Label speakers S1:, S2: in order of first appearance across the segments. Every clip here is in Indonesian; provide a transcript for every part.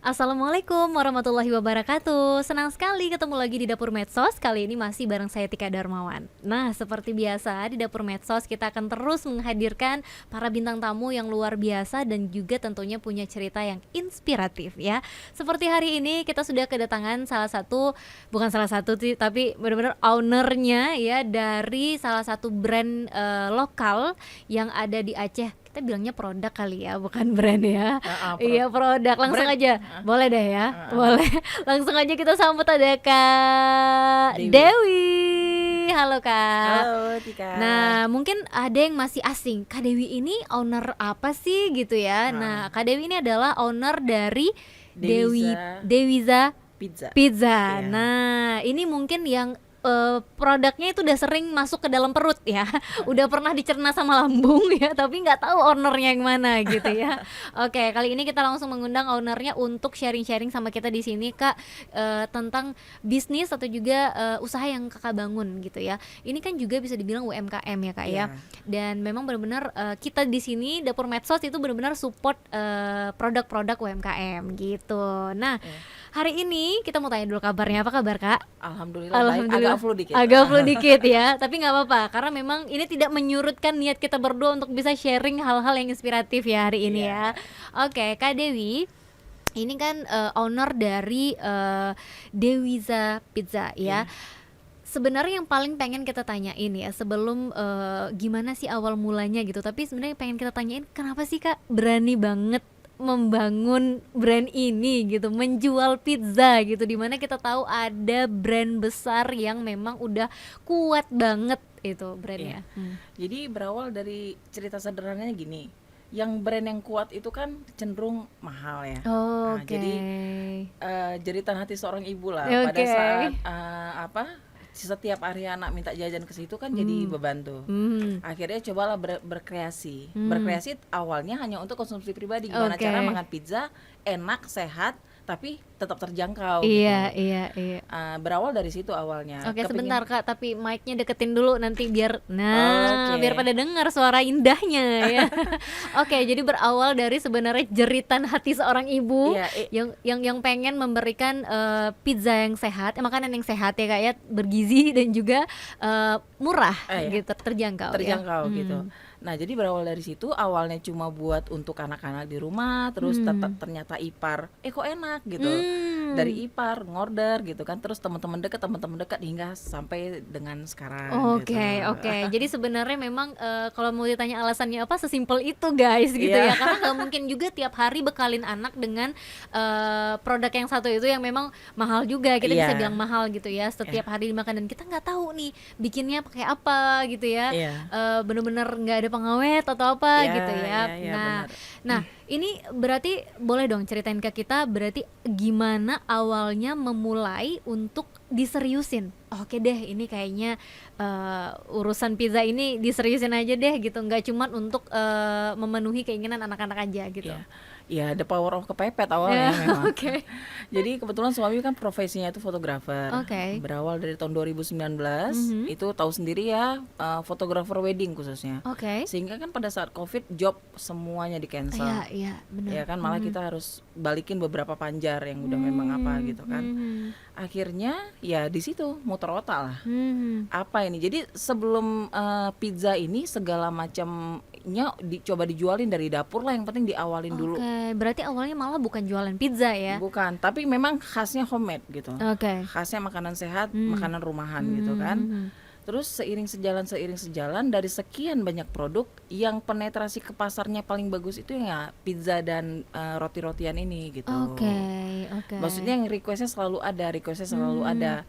S1: Assalamualaikum warahmatullahi wabarakatuh. Senang sekali ketemu lagi di Dapur Medsos. Kali ini masih bareng saya Tika Darmawan. Nah, seperti biasa di Dapur Medsos kita akan terus menghadirkan para bintang tamu yang luar biasa dan juga tentunya punya cerita yang inspiratif ya. Seperti hari ini kita sudah kedatangan bukan salah satu sih, tapi benar-benar ownernya ya dari salah satu brand lokal yang ada di Aceh. Kita bilangnya produk kali ya, bukan brand ya. Iya, produk. Langsung
S2: Brand.
S1: aja. Boleh deh ya. Boleh. Langsung aja kita sambut ada Kak
S2: Dewi.
S1: Dewi. Halo Kak.
S2: Halo Tika.
S1: Nah, mungkin ada yang masih asing. Kak Dewi ini owner apa sih gitu ya? Nah, Kak Dewi ini adalah owner dari Dewiza
S2: Pizza.
S1: Pizza.
S2: Iya.
S1: Nah, ini mungkin yang produknya itu udah sering masuk ke dalam perut ya, udah pernah dicerna sama lambung ya, tapi nggak tahu ownernya yang mana gitu ya. Oke, kali ini kita langsung mengundang ownernya untuk sharing-sharing sama kita di sini Kak, tentang bisnis atau juga usaha yang Kakak bangun gitu ya. Ini kan juga bisa dibilang UMKM ya Kak ya.
S2: Iya.
S1: Dan memang benar-benar kita di sini Dapur Medsos itu benar-benar support produk-produk UMKM gitu. Nah, hari ini kita mau tanya dulu kabarnya. Apa kabar Kak?
S2: Alhamdulillah, baik.
S1: Agak flu dikit ya, tapi nggak apa-apa karena memang ini tidak menyurutkan niat kita berdua untuk bisa sharing hal-hal yang inspiratif ya hari ini ya. Oke, Kak Dewi, ini kan owner dari Dewiza Pizza ya. Sebenarnya yang paling pengen kita tanyain ya sebelum gimana sih awal mulanya gitu, tapi sebenarnya pengen kita tanyain kenapa sih Kak berani banget membangun brand ini gitu, menjual pizza gitu, dimana kita tahu ada brand besar yang memang udah kuat banget itu brandnya.
S2: Jadi berawal dari cerita sederhananya gini. Yang brand yang kuat itu kan cenderung mahal ya. Nah,
S1: Oke.
S2: jadi jeritan hati seorang ibu lah pada
S1: Oke.
S2: saat setiap hari anak minta jajan ke situ kan jadi beban tuh. Akhirnya cobalah berkreasi. Berkreasi awalnya hanya untuk konsumsi pribadi. Gimana
S1: Oke.
S2: cara makan pizza enak, sehat, tapi tetap terjangkau
S1: Iya,
S2: gitu.
S1: iya.
S2: Berawal dari situ awalnya.
S1: Oke,
S2: Kepingin-
S1: sebentar Kak, tapi mic-nya deketin dulu nanti biar
S2: Oke.
S1: biar pada dengar suara indahnya ya. Oke, jadi berawal dari sebenarnya jeritan hati seorang ibu
S2: Iya,
S1: yang pengen memberikan pizza yang sehat, makanan yang sehat ya Kak ya, bergizi dan juga murah
S2: Iya.
S1: gitu, terjangkau ya.
S2: terjangkau gitu. Nah, jadi berawal dari situ awalnya cuma buat untuk anak-anak di rumah, terus ternyata ipar, kok enak gitu. Dari ipar ngorder gitu kan, terus teman-teman dekat hingga sampai dengan sekarang
S1: Oke,
S2: gitu.
S1: oke. Jadi sebenarnya memang kalau mau ditanya alasannya apa, sesimpel itu guys gitu ya.
S2: Iya.
S1: Karena nggak mungkin juga tiap hari bekalin anak dengan produk yang satu itu yang memang mahal juga. Kita bisa
S2: Iya.
S1: bilang mahal gitu ya. Setiap hari dimakan dan kita nggak tahu nih bikinnya pakai apa gitu ya.
S2: Iya.
S1: Bener-bener nggak ada pengawet atau apa
S2: Iya,
S1: gitu ya.
S2: iya, benar.
S1: Nah, ini berarti boleh dong ceritain ke kita berarti gimana awalnya memulai untuk diseriusin. Oke deh, ini kayaknya urusan pizza ini diseriusin aja deh gitu, nggak cuman untuk memenuhi keinginan anak-anak aja gitu.
S2: Iya, the power of kepepet awalnya memang.
S1: Oke.
S2: Jadi kebetulan suami kan profesinya itu fotografer.
S1: Oke.
S2: Berawal dari tahun 2019, itu tahu sendiri ya, fotografer wedding khususnya.
S1: Oke.
S2: Sehingga kan pada saat Covid job semuanya di cancel.
S1: Iya, benar.
S2: Ya kan malah kita harus balikin beberapa panjar yang udah memang apa gitu kan. Akhirnya ya di situ muter otak lah. Apa ini? Jadi sebelum pizza ini segala macamnya coba dijualin dari dapur lah, yang penting diawalin dulu.
S1: Oke, berarti awalnya malah bukan jualan pizza ya.
S2: Bukan, tapi memang khasnya homemade gitu.
S1: Oke.
S2: Khasnya makanan sehat, makanan rumahan gitu kan. Terus seiring sejalan dari sekian banyak produk, yang penetrasi ke pasarnya paling bagus itu ya pizza dan roti-rotian ini gitu.
S1: Oke.
S2: Maksudnya yang requestnya selalu ada.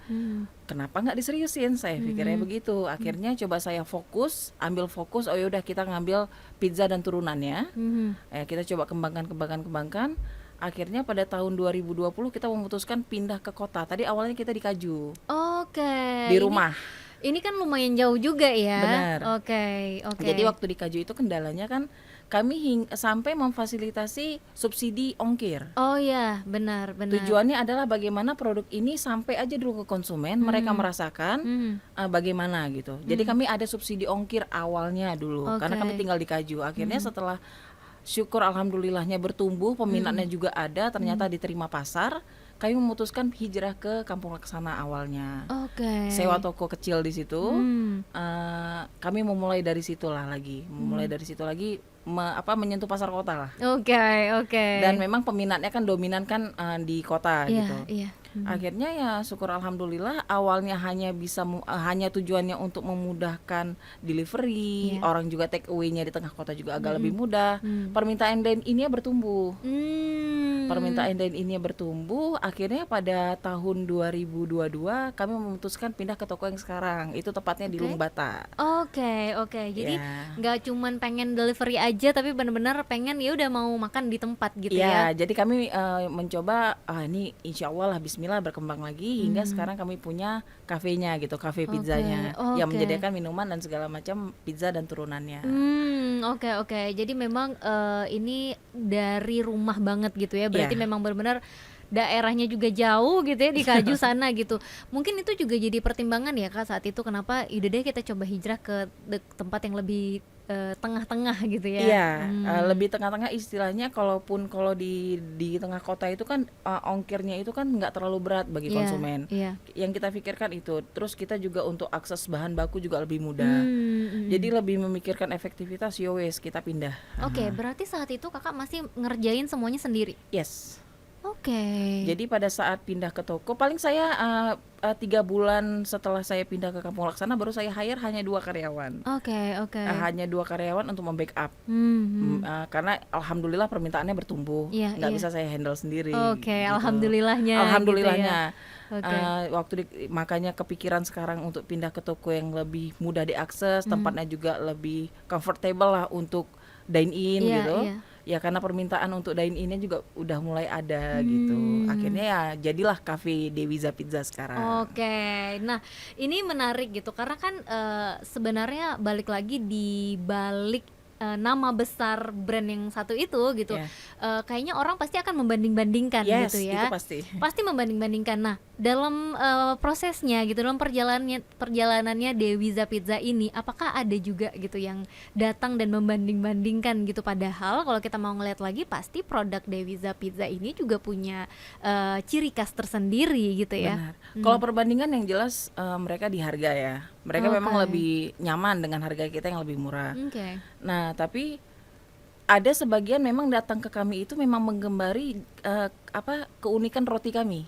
S2: Kenapa nggak diseriusin? Saya pikirnya begitu. Akhirnya coba saya ambil fokus. Oh yaudah kita ngambil pizza dan turunannya. Kita coba kembangkan. Akhirnya pada tahun 2020 kita memutuskan pindah ke kota. Tadi awalnya kita di Kaju.
S1: Oke.
S2: Di rumah.
S1: Ini kan lumayan jauh juga ya.
S2: Benar.
S1: Oke.
S2: Jadi waktu di Kaju itu kendalanya kan kami sampai memfasilitasi subsidi ongkir.
S1: Oh ya, benar.
S2: Tujuannya adalah bagaimana produk ini sampai aja dulu ke konsumen, mereka merasakan bagaimana gitu. Jadi kami ada subsidi ongkir awalnya dulu, karena kami tinggal di Kaju. Akhirnya setelah syukur alhamdulillahnya bertumbuh, peminatnya juga ada, ternyata diterima pasar. Kami memutuskan hijrah ke Kampung Laksana awalnya.
S1: Oke.
S2: Sewa toko kecil di situ.
S1: Hmm.
S2: Kami memulai dari situlah lagi, menyentuh pasar kota lah.
S1: Oke, oke.
S2: Dan memang peminatnya kan dominan kan di kota
S1: Iya,
S2: gitu.
S1: iya.
S2: Akhirnya ya syukur alhamdulillah, awalnya hanya tujuannya untuk memudahkan delivery,
S1: Iya.
S2: orang juga take away-nya di tengah kota juga agak lebih mudah. Permintaan dine in-nya bertumbuh. Permintaan dine in-nya bertumbuh, akhirnya pada tahun 2022 kami memutuskan pindah ke toko yang sekarang. Itu tepatnya di
S1: Oke.
S2: Lungbata.
S1: Oke, oke. Jadi
S2: Ya.
S1: nggak cuman pengen delivery aja, tapi benar-benar pengen ya udah mau makan di tempat gitu ya.
S2: Ya, jadi kami mencoba ini insya Allah lah Bismillah berkembang lagi hingga sekarang kami punya kafenya gitu, kafe pizzanya yang
S1: oke.
S2: menyediakan minuman dan segala macam pizza dan turunannya.
S1: Oke, oke. Jadi memang ini dari rumah banget gitu ya. Berarti
S2: Ya.
S1: memang benar-benar daerahnya juga jauh gitu ya di Kaju sana gitu. Mungkin itu juga jadi pertimbangan ya Kak saat itu kenapa yaudah deh kita coba hijrah ke tempat yang lebih tengah-tengah gitu ya.
S2: Iya, lebih tengah-tengah istilahnya. Kalau di tengah kota itu kan ongkirnya itu kan nggak terlalu berat bagi
S1: Iya,
S2: konsumen.
S1: iya.
S2: Yang kita pikirkan itu. Terus kita juga untuk akses bahan baku juga lebih mudah. Jadi lebih memikirkan efektivitas, yowes kita pindah.
S1: Oke, berarti saat itu Kakak masih ngerjain semuanya sendiri.
S2: Yes.
S1: Oke.
S2: Jadi pada saat pindah ke toko, paling saya 3 bulan setelah saya pindah ke Kampung Laksana baru saya hire hanya 2 karyawan.
S1: Oke, oke.
S2: Hanya 2 karyawan untuk membackup. Karena alhamdulillah permintaannya bertumbuh,
S1: Iya,
S2: nggak
S1: iya.
S2: bisa saya handle sendiri.
S1: Oke,
S2: gitu.
S1: alhamdulillahnya
S2: Alhamdulillahnya.
S1: gitu ya. Oke.
S2: Makanya kepikiran sekarang untuk pindah ke toko yang lebih mudah diakses, tempatnya juga lebih comfortable lah untuk dine in
S1: Iya,
S2: gitu.
S1: iya.
S2: Ya karena permintaan untuk dine in-nya juga udah mulai ada gitu. Akhirnya ya jadilah Cafe Dewiza Pizza sekarang.
S1: Oke, nah ini menarik gitu karena kan sebenarnya balik lagi di balik nama besar brand yang satu itu gitu,
S2: Ya.
S1: kayaknya orang pasti akan membanding-bandingkan
S2: Yes,
S1: gitu
S2: itu
S1: ya.
S2: pasti.
S1: Membanding-bandingkan. Nah, dalam prosesnya gitu, dalam perjalanannya Dewiza Pizza ini, apakah ada juga gitu yang datang dan membanding-bandingkan gitu? Padahal kalau kita mau ngeliat lagi, pasti produk Dewiza Pizza ini juga punya ciri khas tersendiri gitu ya.
S2: Benar. Kalau perbandingan yang jelas mereka di harga ya. Mereka memang
S1: Oke.
S2: lebih nyaman dengan harga kita yang lebih murah.
S1: Oke.
S2: Nah, tapi ada sebagian memang datang ke kami itu memang menggembari keunikan roti kami.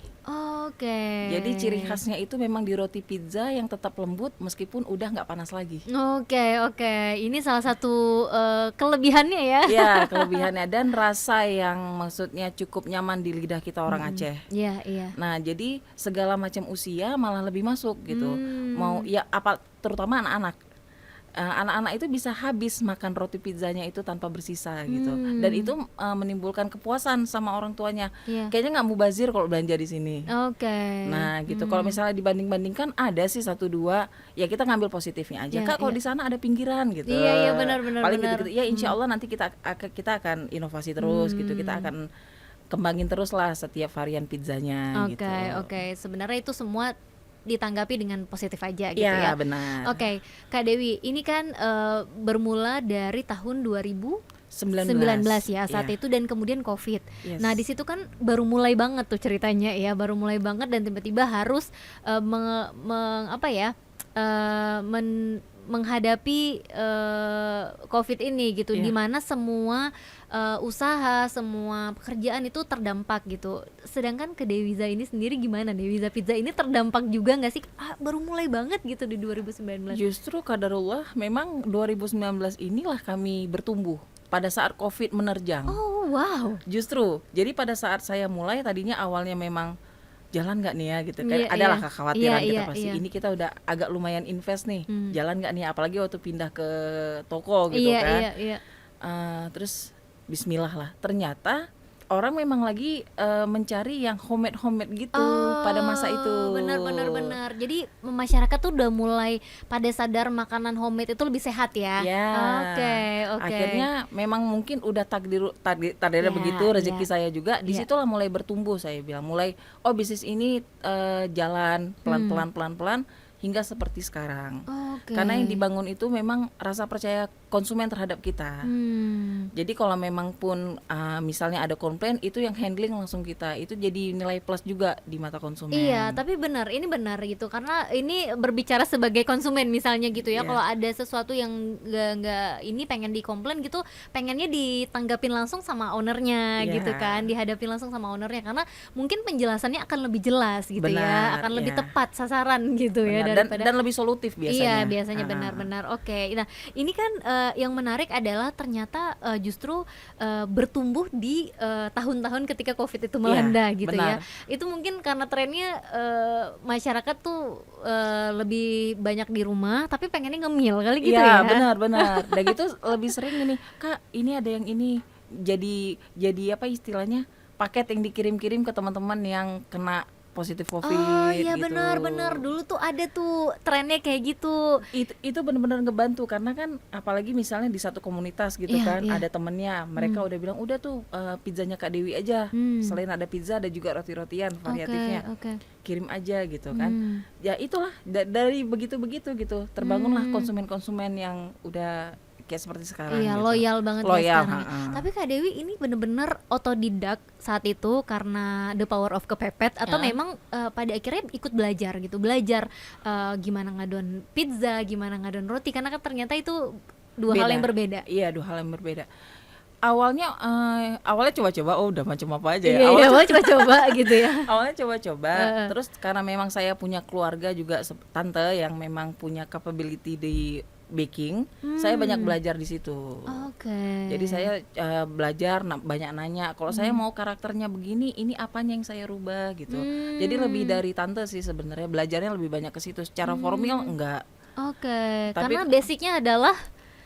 S1: Oke.
S2: Jadi ciri khasnya itu memang di roti pizza yang tetap lembut meskipun udah nggak panas lagi.
S1: Oke, oke. Ini salah satu kelebihannya ya.
S2: Ya, kelebihannya dan rasa yang maksudnya cukup nyaman di lidah kita orang Aceh.
S1: Iya, iya.
S2: Nah, jadi segala macam usia malah lebih masuk gitu. Mau ya terutama anak-anak. Anak-anak itu bisa habis makan roti pizzanya itu tanpa bersisa gitu. Dan itu menimbulkan kepuasan sama orang tuanya.
S1: Iya.
S2: Kayaknya nggak mubazir kalau belanja di sini.
S1: Oke.
S2: Nah gitu, kalau misalnya dibanding-bandingkan ada sih 1-2, ya kita ngambil positifnya aja.
S1: Iya,
S2: Kak, kalau
S1: iya.
S2: di sana ada pinggiran gitu.
S1: Iya, iya, benar,
S2: Paling
S1: benar.
S2: gitu-gitu. Ya insya Allah nanti kita akan inovasi terus gitu. Kita akan kembangin terus lah setiap varian pizzanya gitu.
S1: Oke. Sebenarnya itu semua ditanggapi dengan positif aja gitu
S2: Ya
S1: ya.
S2: benar.
S1: Oke, Kak Dewi, ini kan bermula dari tahun 2019 ya saat
S2: Iya.
S1: itu dan kemudian COVID.
S2: Yes.
S1: Nah, di situ kan baru mulai banget tuh ceritanya ya, baru mulai banget dan tiba-tiba harus menghadapi COVID ini gitu,
S2: Iya.
S1: di mana semua usaha, semua pekerjaan itu terdampak gitu. Sedangkan ke Dewiza ini sendiri gimana? Dewiza Pizza ini terdampak juga nggak sih? Baru mulai banget gitu di 2019.
S2: Justru qadarullah memang 2019 inilah kami bertumbuh pada saat COVID menerjang.
S1: Oh, wow.
S2: Justru, jadi pada saat saya mulai tadinya awalnya memang jalan nggak nih ya gitu kan,
S1: Iya,
S2: adalah
S1: iya.
S2: kekhawatiran
S1: Iya,
S2: kita
S1: iya,
S2: pasti
S1: iya.
S2: ini kita udah agak lumayan invest nih, jalan nggak nih, apalagi waktu pindah ke toko gitu
S1: Iya,
S2: kan.
S1: iya, iya.
S2: Terus Bismillah lah, ternyata orang memang lagi mencari yang homemade gitu pada masa itu.
S1: Benar. Jadi masyarakat tuh udah mulai pada sadar makanan homemade itu lebih sehat ya.
S2: Ya.
S1: Oke.
S2: Akhirnya memang mungkin udah takdirnya
S1: Ya,
S2: begitu, rezeki
S1: ya.
S2: saya juga.
S1: Ya.
S2: Disitulah mulai bertumbuh, saya bilang mulai bisnis ini jalan pelan-pelan hingga seperti sekarang.
S1: Oke.
S2: Karena yang dibangun itu memang rasa percaya konsumen terhadap kita. Jadi kalau memang pun misalnya ada komplain, itu yang handling langsung kita, itu jadi nilai plus juga di mata konsumen.
S1: Iya, tapi benar, ini benar gitu, karena ini berbicara sebagai konsumen misalnya gitu ya,
S2: Iya.
S1: kalau ada sesuatu yang nggak ini pengen dikomplain gitu, pengennya ditanggapin langsung sama ownernya
S2: Iya.
S1: gitu kan, dihadapin langsung sama ownernya, karena mungkin penjelasannya akan lebih jelas gitu ya,
S2: Benar,
S1: akan lebih
S2: iya.
S1: tepat sasaran gitu ya
S2: Benar,
S1: daripada
S2: dan lebih solutif biasanya.
S1: Iya, biasanya
S2: Ah.
S1: benar-benar. Oke. Nah, ini kan yang menarik adalah ternyata justru bertumbuh di tahun-tahun ketika Covid itu melanda gitu ya.
S2: benar.
S1: Itu mungkin karena trennya masyarakat tuh lebih banyak di rumah tapi pengennya ngemil kali gitu
S2: Iya,
S1: ya.
S2: benar. Dan gitu lebih sering ini, Kak, ini ada yang ini jadi apa istilahnya? Paket yang dikirim-kirim ke teman-teman yang kena positif Covid
S1: Oh iya,
S2: gitu.
S1: benar-benar dulu tuh ada tuh trennya kayak gitu.
S2: Itu benar-benar ngebantu karena kan apalagi misalnya di satu komunitas gitu
S1: Iya,
S2: kan,
S1: iya.
S2: ada temennya, mereka udah bilang udah tuh pizzanya Kak Dewi aja. Selain ada pizza ada juga roti-rotian variatifnya.
S1: Oke.
S2: Kirim aja gitu kan. Ya itulah dari begitu-begitu gitu terbangunlah konsumen-konsumen yang udah kayak seperti sekarang
S1: Iya,
S2: gitu.
S1: loyal banget ya
S2: Loyal,
S1: sekarang.
S2: ha-ha.
S1: Tapi Kak Dewi ini bener-bener otodidak saat itu karena the power of kepepet atau
S2: Ya.
S1: memang pada akhirnya ikut belajar gitu, belajar gimana ngadon pizza, gimana ngadon roti, karena kan ternyata itu dua hal
S2: Beda.
S1: yang berbeda.
S2: Iya, dua hal yang berbeda. Awalnya coba-coba, udah macam apa aja ya.
S1: Iya, iya, mau coba-coba gitu ya.
S2: Awalnya coba-coba, terus karena memang saya punya keluarga juga tante yang memang punya capability di baking, saya banyak belajar di situ.
S1: Oke.
S2: Jadi saya belajar banyak nanya. Kalau saya mau karakternya begini, ini apanya yang saya rubah gitu. Jadi lebih dari tante sih sebenarnya, belajarnya lebih banyak ke situ. Secara formal enggak.
S1: Oke,
S2: Tapi
S1: karena basicnya adalah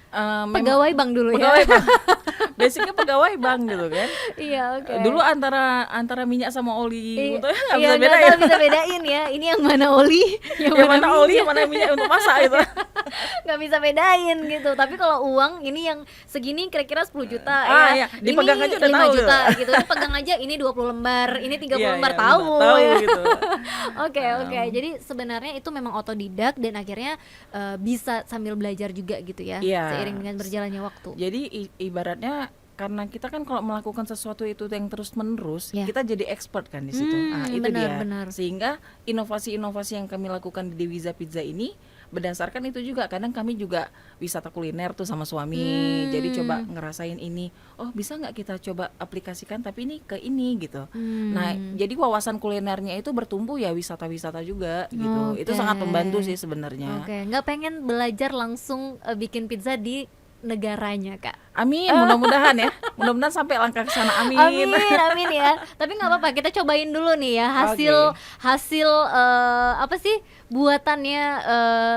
S2: Memang
S1: pegawai bank dulu
S2: pegawai
S1: ya.
S2: bank. Basicnya pegawai bank gitu kan.
S1: Iya, oke.
S2: Dulu antara minyak sama oli,
S1: Iya,
S2: untungnya nggak
S1: iya,
S2: bisa
S1: nggak
S2: bedain.
S1: tahu bisa bedain ya. Ini yang mana oli,
S2: Yang mana oli, yang mana minyak untuk masak gitu.
S1: nggak bisa bedain gitu. Tapi kalau uang ini yang segini kira-kira 10 juta
S2: Iya.
S1: ya.
S2: Dipegang
S1: Ini
S2: aja udah
S1: 5
S2: tahu
S1: juta gitu. Ini pegang aja ini 20 lembar, ini 30
S2: Iya,
S1: lembar
S2: iya,
S1: tahu
S2: tahu
S1: ya.
S2: gitu.
S1: Oke. Jadi sebenarnya itu memang otodidak dan akhirnya bisa sambil belajar juga gitu ya.
S2: Iya.
S1: Seiring dengan berjalannya waktu.
S2: Jadi ibaratnya karena kita kan kalau melakukan sesuatu itu yang terus menerus,
S1: Ya.
S2: kita jadi expert kan di situ. Itu
S1: benar,
S2: dia.
S1: benar.
S2: Sehingga inovasi-inovasi yang kami lakukan di Dewiza Pizza ini berdasarkan itu juga. Kadang kami juga wisata kuliner tuh sama suami. Jadi coba ngerasain ini. Oh, bisa nggak kita coba aplikasikan tapi ini ke ini gitu. Nah, jadi wawasan kulinernya itu bertumbuh ya wisata-wisata juga gitu. Itu
S1: Oke.
S2: sangat membantu sih sebenarnya.
S1: Oke, nggak pengen belajar langsung bikin pizza di negaranya, Kak.
S2: Amin, mudah-mudahan ya. Mudah-mudahan sampai langkah ke sana. Amin.
S1: Amin ya. Tapi nggak apa-apa, kita cobain dulu nih ya hasil apa sih buatannya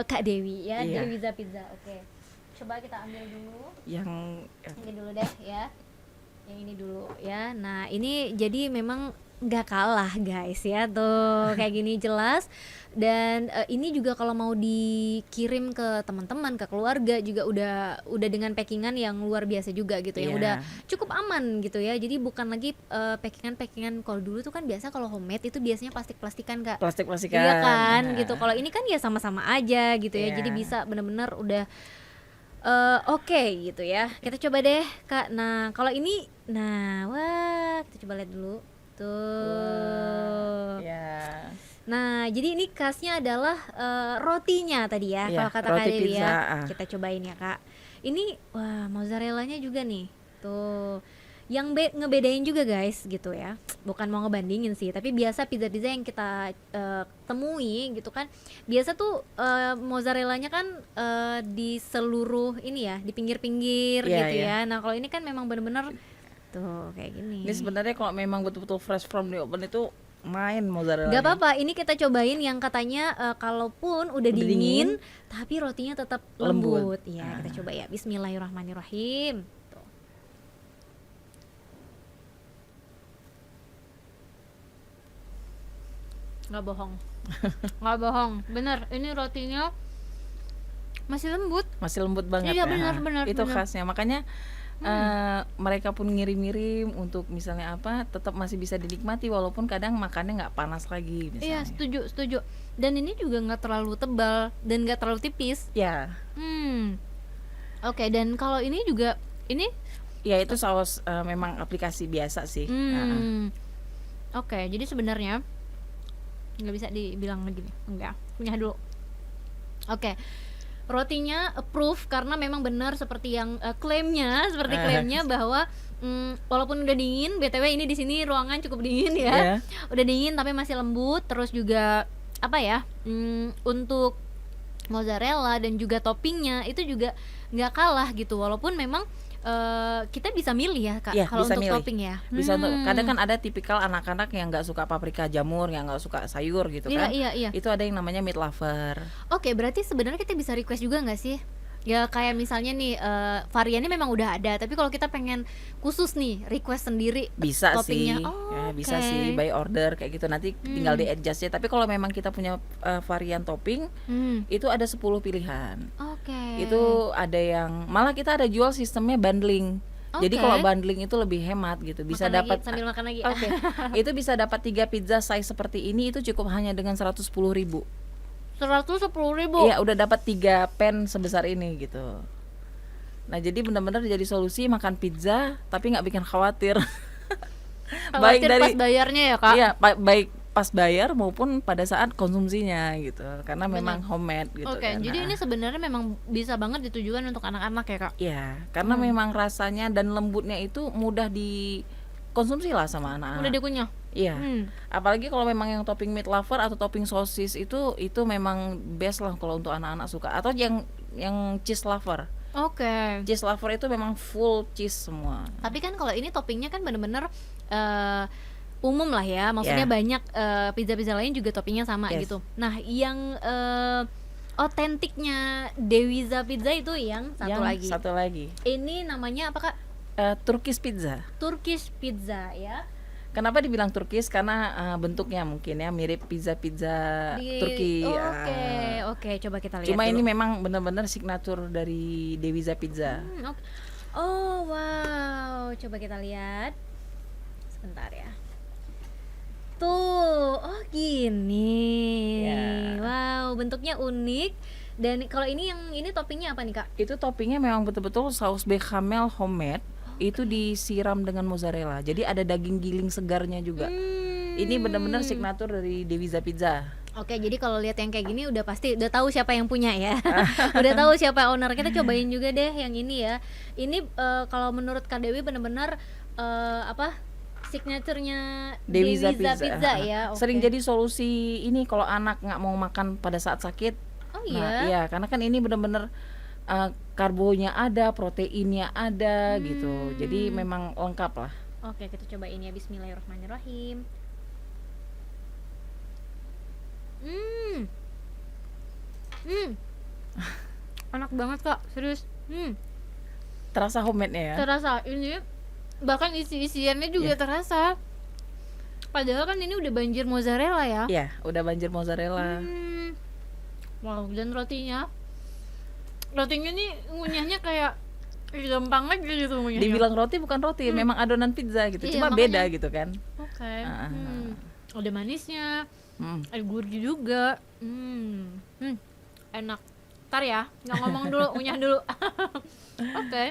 S1: Kak Dewi ya,
S2: Iya.
S1: Dewiza Pizza. Oke. Coba kita ambil dulu.
S2: Yang
S1: Ini dulu deh ya. Yang ini dulu ya. Nah, ini jadi memang nggak kalah guys ya tuh kayak gini jelas. Dan ini juga kalau mau dikirim ke teman-teman, ke keluarga juga udah dengan packingan yang luar biasa juga gitu ya.
S2: Iya.
S1: Udah cukup aman gitu ya. Jadi bukan lagi packingan kalau dulu tuh kan biasa kalau homemade itu biasanya plastik-plastikan, Kak.
S2: plastik-plastikan.
S1: Iya kan
S2: Nah.
S1: gitu. Kalau ini kan ya sama-sama aja gitu ya.
S2: Iya.
S1: Jadi bisa benar-benar udah oke gitu ya. Kita coba deh, Kak. Nah, kalau ini wah, kita coba lihat dulu. Tuh.
S2: Ya.
S1: Nah, jadi ini khasnya adalah rotinya tadi ya,
S2: Iya,
S1: kalau kata Kak
S2: roti
S1: Dewi
S2: pizza,
S1: ya. Kita cobain ya, Kak. Ini wah, mozzarellanya juga nih. Tuh. Yang ngebedain juga guys gitu ya. Bukan mau ngebandingin sih, tapi biasa pizza-pizza yang kita temui gitu kan. Biasa tuh mozzarellanya kan di seluruh ini ya, di pinggir-pinggir
S2: Iya,
S1: gitu
S2: iya.
S1: ya. Nah, kalau ini kan memang bener-bener tuh kayak gini.
S2: Ini sebenarnya kalau memang betul-betul fresh from the oven itu main mozzarella.
S1: Gak apa-apa, ini kita cobain yang katanya kalaupun udah dingin,
S2: dingin,
S1: tapi rotinya tetap
S2: lembut.
S1: lembut. Iya, kita coba ya. Bismillahirrahmanirrahim. Tuh. Nggak bohong, nggak bohong, bener. Ini rotinya masih lembut.
S2: Masih lembut banget.
S1: Iya,
S2: ya.
S1: benar,
S2: Itu
S1: benar.
S2: khasnya. Makanya mereka pun ngirim-ngirim untuk misalnya apa, tetap masih bisa dinikmati walaupun kadang makannya nggak panas lagi
S1: Iya,
S2: misalnya.
S1: setuju. Dan ini juga nggak terlalu tebal dan nggak terlalu tipis.
S2: Ya,
S1: Oke, dan kalau ini juga ini
S2: ya itu saus memang aplikasi biasa sih.
S1: Oke, jadi sebenarnya nggak bisa dibilang lagi nih, enggak, punya dulu. Oke, rotinya approve karena memang benar seperti yang klaimnya bahwa walaupun udah dingin, btw ini di sini ruangan cukup dingin ya, udah dingin tapi masih lembut. Terus juga apa ya, untuk mozzarella dan juga toppingnya itu juga nggak kalah gitu, walaupun memang kita bisa milih ya Kak, kalau
S2: bisa
S1: untuk
S2: milih.
S1: topping ya.
S2: Bisa untuk kadang kan ada tipikal anak-anak yang nggak suka paprika jamur, yang nggak suka sayur gitu kan.
S1: Iya.
S2: Itu ada yang namanya meat lover.
S1: Oke, berarti sebenarnya kita bisa request juga nggak sih? Ya kayak misalnya nih variannya memang udah ada, tapi kalau kita pengen khusus nih request sendiri
S2: Bisa
S1: toppingnya.
S2: sih, ya bisa
S1: Oke.
S2: sih by order kayak gitu, nanti tinggal di adjust ya. Tapi kalau memang kita punya varian topping, itu ada 10 pilihan.
S1: Oke.
S2: Itu ada yang malah kita ada jual sistemnya bundling. Jadi
S1: Oke.
S2: kalau bundling itu lebih hemat gitu, bisa
S1: Makan lagi,
S2: dapat
S1: sambil makan lagi.
S2: Oke. Itu bisa dapat 3 pizza size seperti ini, itu cukup hanya dengan 110.000.
S1: 110.000.
S2: Iya, udah dapat 3 pan sebesar ini gitu. Nah, jadi benar-benar jadi solusi makan pizza tapi nggak bikin khawatir.
S1: Khawatir pas bayarnya ya Kak.
S2: Iya, baik pas bayar maupun pada saat konsumsinya gitu. Karena memang homemade gitu
S1: Oke,
S2: kan.
S1: jadi ini sebenarnya memang bisa banget ditujukan untuk anak-anak ya Kak.
S2: Iya, karena memang rasanya dan lembutnya itu mudah dikonsumsi lah sama anak-anak.
S1: Udah dikunyah.
S2: Iya. Apalagi kalau memang yang topping meat lover atau topping sosis itu memang best lah kalau untuk anak-anak suka, atau yang cheese lover.
S1: Oke.
S2: Cheese lover itu memang full cheese semua.
S1: Tapi kan kalau ini toppingnya kan bener-bener umum lah ya, maksudnya banyak pizza-pizza lain juga toppingnya sama gitu. Nah, yang otentiknya Dewiza Pizza itu yang satu lagi. Ini namanya apa Kak?
S2: Turkish pizza.
S1: Turkish pizza ya.
S2: Kenapa dibilang Turkish? Karena bentuknya mungkin ya mirip pizza Turki.
S1: Oke, coba kita lihat.
S2: Cuma
S1: dulu.
S2: ini memang benar-benar signature dari Dewiza Pizza.
S1: Oh wow, coba kita lihat. Sebentar ya. Tuh, oh gini. Wow, bentuknya unik. Dan kalau ini toppingnya apa nih Kak?
S2: Itu toppingnya memang betul-betul saus bechamel homemade. Itu disiram dengan mozzarella. Jadi ada daging giling segarnya juga. Ini benar-benar signature dari Dewiza Pizza.
S1: Oke, jadi kalau lihat yang kayak gini udah tahu siapa yang punya ya. Udah tahu siapa owner. Kita cobain juga deh yang ini ya. Ini kalau menurut Kak Dewi benar-benar signaturenya Dewiza Pizza ya.
S2: Sering jadi solusi ini kalau anak nggak mau makan pada saat sakit.
S1: Oh iya.
S2: Nah, iya, karena kan ini benar-benar karbonya ada, proteinnya ada gitu. Jadi memang lengkap lah.
S1: Oke, kita cobain ya. Bismillahirrahmanirrahim. Enak banget Kak, serius.
S2: Terasa homemade-nya ya.
S1: Terasa ini, bahkan isi-isiannya juga terasa. Padahal kan ini udah banjir mozzarella ya.
S2: Iya, udah banjir mozzarella.
S1: Wow, dan rotinya nih ngunyahnya kayak gampang aja gitu ngunyahnya.
S2: Dibilang roti bukan roti, memang adonan pizza gitu.
S1: Iya,
S2: Cuma
S1: makanya.
S2: beda gitu kan.
S1: Oke. Ada manisnya, ada gurih juga. Enak. Ntar ya, nggak ngomong dulu, ngunyah dulu. Oke.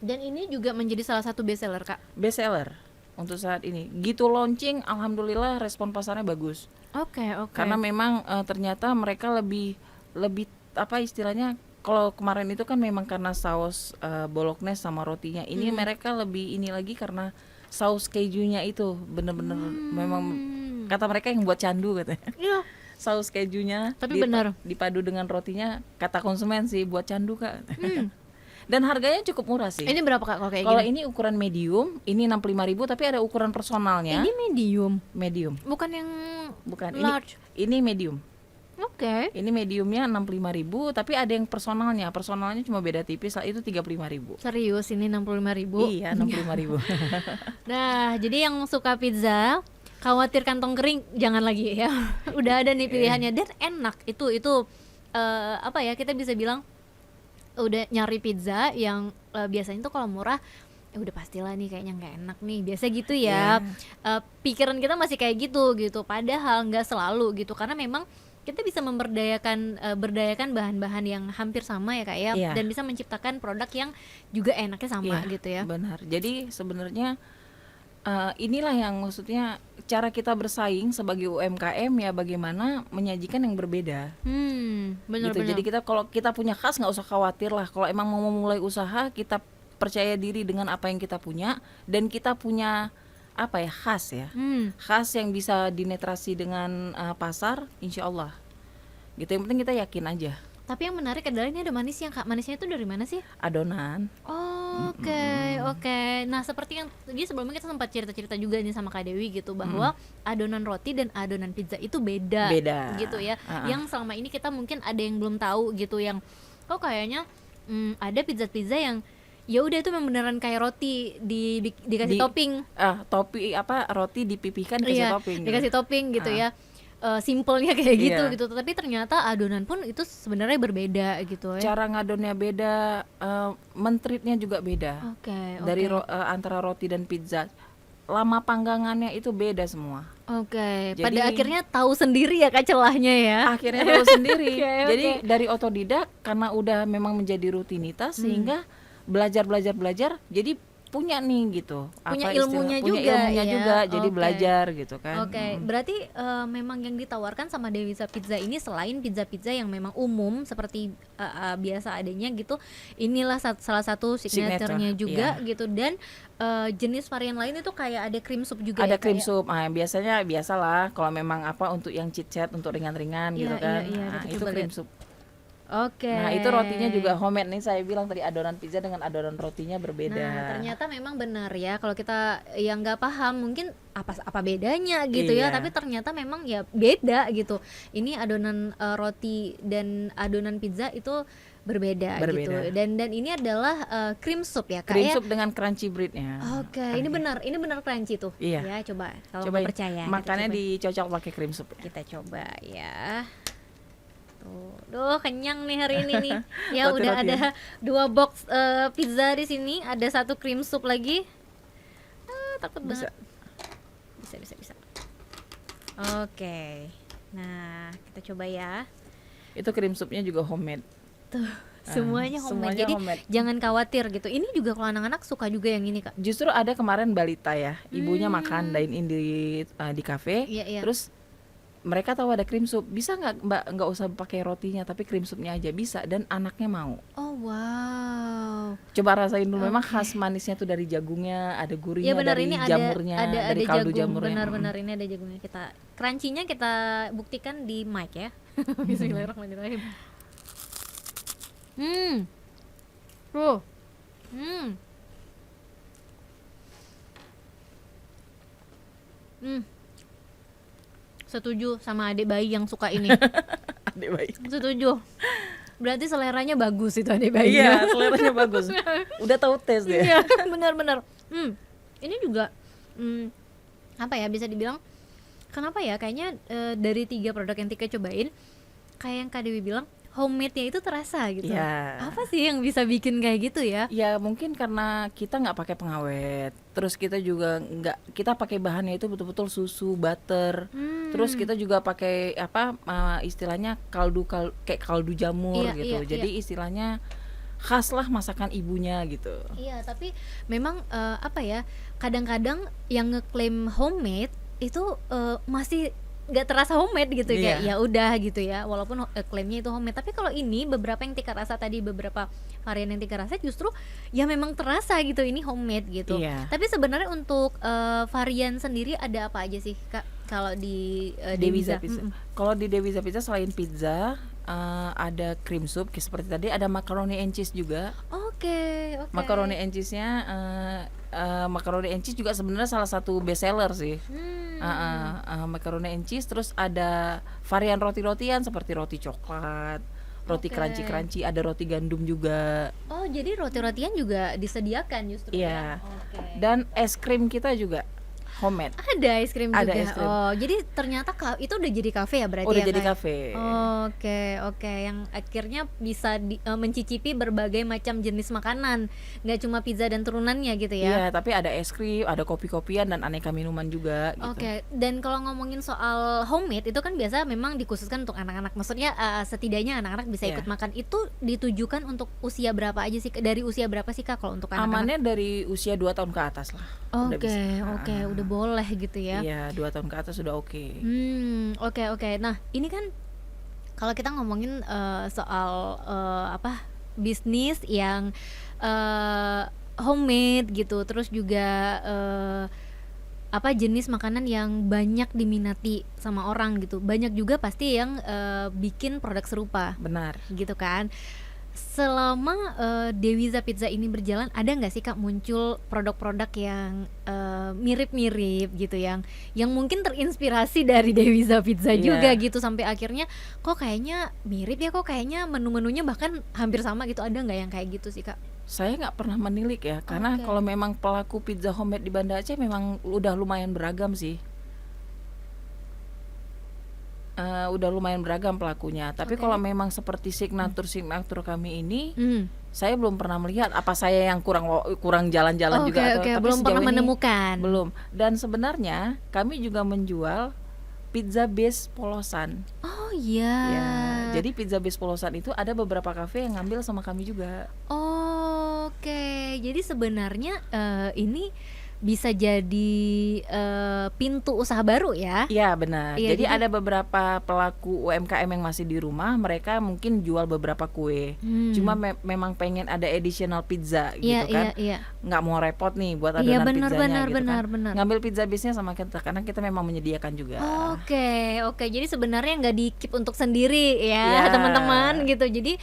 S1: Dan ini juga menjadi salah satu best seller Kak.
S2: Best seller untuk saat ini. Gitu launching, alhamdulillah respon pasarnya bagus.
S1: Oke.
S2: Karena memang ternyata mereka lebih apa istilahnya, kalau kemarin itu kan memang karena saus bolognese sama rotinya. Ini mereka lebih ini lagi karena saus kejunya itu bener-bener memang kata mereka yang buat candu katanya.
S1: Iya.
S2: Saus kejunya
S1: Tapi benar.
S2: dipadu dengan rotinya, kata konsumen sih buat candu Kak. Dan harganya cukup murah sih.
S1: Ini berapa Kak kalau kayak
S2: Kalau
S1: gini?
S2: ini ukuran medium, ini 65.000, tapi ada ukuran personalnya.
S1: Ini medium,
S2: Medium.
S1: bukan yang
S2: Bukan,
S1: large.
S2: ini medium.
S1: Oke.
S2: Ini mediumnya 65.000, tapi ada yang personalnya. Personalnya cuma beda tipis lah, itu 35.000.
S1: Serius ini 65.000.
S2: Iya, 65.000.
S1: Nah, jadi yang suka pizza, khawatir kantong kering jangan lagi ya. Udah ada nih pilihannya dan enak. Itu apa ya, kita bisa bilang udah nyari pizza yang biasanya tuh kalau murah udah pastilah nih kayaknya nggak enak nih, biasa gitu ya. Pikiran kita masih kayak gitu padahal nggak selalu gitu, karena memang kita bisa berdayakan bahan-bahan yang hampir sama ya Kak ya,
S2: Iya.
S1: dan bisa menciptakan produk yang juga enaknya sama
S2: Iya,
S1: gitu ya.
S2: benar. Jadi sebenarnya inilah yang maksudnya cara kita bersaing sebagai UMKM ya, bagaimana menyajikan yang berbeda gitu.
S1: Bener-bener.
S2: Jadi kita kalau kita punya khas nggak usah khawatir lah. Kalau emang mau memulai usaha, kita percaya diri dengan apa yang kita punya, dan kita punya apa ya, khas ya, khas yang bisa dinetrasi dengan pasar, insya Allah gitu. Yang penting kita yakin aja.
S1: Tapi yang menarik adalah ini ada manisnya Kak. Manisnya itu dari mana sih?
S2: Adonan.
S1: Oke. Nah, seperti yang tadi sebelumnya kita sempat cerita-cerita juga nih sama Kak Dewi gitu, bahwa adonan roti dan adonan pizza itu beda gitu ya. Yang selama ini kita mungkin ada yang belum tahu gitu, yang kok kayaknya ada pizza-pizza yang ya udah itu memang beneran kayak roti dikasih topping.
S2: Roti dipipihkan dikasih topping gitu.
S1: Dikasih topping gitu ya. Simpelnya kayak gitu
S2: Iya.
S1: gitu, tapi ternyata adonan pun itu sebenarnya berbeda gitu ya.
S2: Cara ngadonnya beda, mentreatnya juga beda.
S1: Oke.
S2: Dari antara roti dan pizza, lama panggangannya itu beda semua.
S1: Oke.
S2: Jadi-
S1: Pada akhirnya tahu sendiri ya Kak celahnya ya.
S2: Akhirnya tahu sendiri.
S1: Oke.
S2: Jadi dari otodidak, karena udah memang menjadi rutinitas, sehingga belajar jadi punya nih gitu.
S1: Punya
S2: Apa
S1: ilmunya
S2: punya
S1: juga
S2: ilmunya
S1: ya.
S2: juga, jadi
S1: Oke.
S2: belajar gitu kan.
S1: Oke, berarti memang yang ditawarkan sama Dewisa Pizza ini selain pizza-pizza yang memang umum seperti biasa adanya gitu, inilah salah satu signaturenya juga gitu, dan jenis varian lain itu kayak ada cream soup juga
S2: Ada
S1: ya,
S2: cream
S1: kayak-
S2: soup, biasalah kalau memang untuk yang chit-chat, untuk ringan-ringan gitu
S1: Iya,
S2: kan.
S1: iya,
S2: Nah,
S1: kita
S2: itu
S1: coba
S2: cream
S1: lihat.
S2: soup.
S1: Oke.
S2: Nah, itu rotinya juga homemade nih, saya bilang tadi adonan pizza dengan adonan rotinya berbeda.
S1: Nah, ternyata memang benar ya, kalau kita yang nggak paham mungkin apa bedanya gitu ya,
S2: Iya.
S1: tapi ternyata memang ya beda gitu. Ini adonan roti dan adonan pizza itu berbeda gitu. Dan ini adalah cream soup ya Kak
S2: Cream
S1: ya.
S2: soup dengan crunchy breadnya.
S1: Oke, ini benar crunchy tuh.
S2: Iya.
S1: Ya, coba kalau
S2: Cobain.
S1: nggak percaya. kita
S2: Makannya
S1: coba.
S2: dicocok pakai cream soup.
S1: Kita coba ya. Tuh, duh kenyang nih hari ini nih. Ya udah
S2: Roti-rotian.
S1: ada 2 box pizza di sini, ada 1 cream soup lagi. Takut
S2: Bisa.
S1: banget. Bisa. Oke. Nah, kita coba ya.
S2: Itu cream soupnya juga homemade.
S1: Tuh, semuanya homemade. Jadi
S2: homemade.
S1: jangan khawatir gitu. Ini juga kalau anak-anak suka juga yang ini, Kak.
S2: Justru ada kemarin balita ya, ibunya makan dine in di kafe,
S1: Iya.
S2: terus mereka tahu ada cream soup, bisa nggak Mbak, nggak usah pakai rotinya tapi cream soupnya aja, bisa, dan anaknya mau.
S1: Oh, wow.
S2: Coba rasain dulu, memang khas manisnya tuh dari jagungnya, ada gurihnya
S1: Iya benar,
S2: dari
S1: ini
S2: jamurnya,
S1: ada
S2: dari kaldu
S1: jagung,
S2: jamurnya.
S1: benar ini ada jagungnya. Kita crunchy-nya kita buktikan di mic ya. Bismillahirrahmanirrahim. Tuh. Setuju sama adik bayi yang suka ini.
S2: Adik bayi.
S1: Setuju. Berarti seleranya bagus itu adik bayi.
S2: Iya, seleranya bagus. Udah tahu tes dia.
S1: Iya, benar. Ini juga apa ya, bisa dibilang kenapa ya, kayaknya dari 3 produk yang Tika cobain, kayak yang Kak Dewi bilang, homemade-nya itu terasa gitu.
S2: Iya.
S1: Apa sih yang bisa bikin kayak gitu ya?
S2: Ya mungkin karena kita nggak pakai pengawet, terus kita juga kita pakai bahannya itu betul-betul susu, butter, terus kita juga pakai istilahnya kayak kaldu jamur
S1: Iya,
S2: gitu.
S1: iya,
S2: Jadi istilahnya khas lah masakan ibunya gitu.
S1: Iya, tapi memang apa ya, kadang-kadang yang ngeklaim homemade itu masih nggak terasa homemade gitu.
S2: Iya.
S1: Kayak ya udah gitu ya, walaupun klaimnya itu homemade. Tapi kalau ini beberapa yang Tika rasa tadi, beberapa varian yang Tika rasa justru ya memang terasa gitu ini homemade gitu.
S2: Iya.
S1: Tapi sebenarnya untuk varian sendiri ada apa aja sih Kak kalau di Dewisa?
S2: Pizza. Kalau di Dewisa Pizza selain pizza, ada cream soup seperti tadi, ada macaroni and cheese juga.
S1: Oke.
S2: Macaroni and cheese-nya macaroni and cheese juga sebenarnya salah satu best seller sih. Macaroni and cheese, terus ada varian roti-rotian seperti roti coklat, roti
S1: Oke.
S2: crunchy, ada roti gandum juga.
S1: Oh, jadi roti-rotian juga disediakan justru
S2: Iya.
S1: ya? Oke.
S2: Dan es krim kita juga. homemade.
S1: Ada es krim
S2: Ada
S1: juga.
S2: es krim.
S1: Oh, jadi ternyata itu udah jadi kafe ya berarti
S2: Udah
S1: ya,
S2: jadi
S1: Kak?
S2: kafe.
S1: Oke, oke. Yang akhirnya bisa mencicipi berbagai macam jenis makanan, nggak cuma pizza dan turunannya gitu ya.
S2: Iya, tapi ada es krim, ada kopi-kopian dan aneka minuman juga gitu.
S1: Oke, dan kalau ngomongin soal homemade itu kan biasa memang dikhususkan untuk anak-anak. Maksudnya setidaknya anak-anak bisa ikut
S2: Iya.
S1: makan. Itu ditujukan untuk usia berapa aja sih? Dari usia berapa sih Kak kalau untuk anak-anak?
S2: Amannya dari usia 2 tahun ke atas lah. Udah
S1: Oke,
S2: bisa.
S1: oke, udah boleh gitu ya.
S2: Iya, 2 tahun ke atas sudah oke.
S1: Oke, oke. Nah, ini kan kalau kita ngomongin soal bisnis yang homemade gitu, terus juga jenis makanan yang banyak diminati sama orang gitu. Banyak juga pasti yang bikin produk serupa
S2: Benar.
S1: gitu kan. Selama Dewiza Pizza ini berjalan, ada nggak sih Kak muncul produk-produk yang mirip-mirip gitu, yang mungkin terinspirasi dari Dewiza Pizza
S2: Iya.
S1: juga gitu, sampai akhirnya kok kayaknya mirip ya, kok kayaknya menu-menunya bahkan hampir sama gitu. Ada nggak yang kayak gitu sih Kak?
S2: Saya nggak pernah menilik ya, karena
S1: Oke.
S2: kalau memang pelaku pizza homemade di Banda Aceh memang udah lumayan beragam sih. Udah lumayan beragam pelakunya. Tapi
S1: Oke.
S2: kalau memang seperti signatur kami ini,
S1: Hmm.
S2: saya belum pernah melihat. Apa saya yang kurang jalan-jalan
S1: Oke,
S2: juga atau
S1: oke,
S2: tapi
S1: belum pernah
S2: sejauh ini
S1: menemukan.
S2: belum. Dan sebenarnya kami juga menjual pizza base polosan.
S1: Oh iya.
S2: Ya, jadi pizza base polosan itu ada beberapa kafe yang ngambil sama kami juga.
S1: Oke, jadi sebenarnya ini bisa jadi pintu usaha baru ya?
S2: Iya benar.
S1: Iya,
S2: Jadi
S1: jadi-
S2: ada beberapa pelaku UMKM yang masih di rumah, mereka mungkin jual beberapa kue. Cuma memang pengen ada additional pizza
S1: Iya,
S2: gitu kan.
S1: iya, iya.
S2: Nggak mau repot nih buat
S1: Iya,
S2: adonan
S1: benar,
S2: pizzanya
S1: benar,
S2: gitu
S1: benar,
S2: kan.
S1: benar.
S2: Ngambil pizza base-nya sama kita karena kita memang menyediakan juga.
S1: Oke, oke. Jadi sebenarnya nggak di-keep untuk sendiri
S2: Ya.
S1: ya, teman-teman gitu. Jadi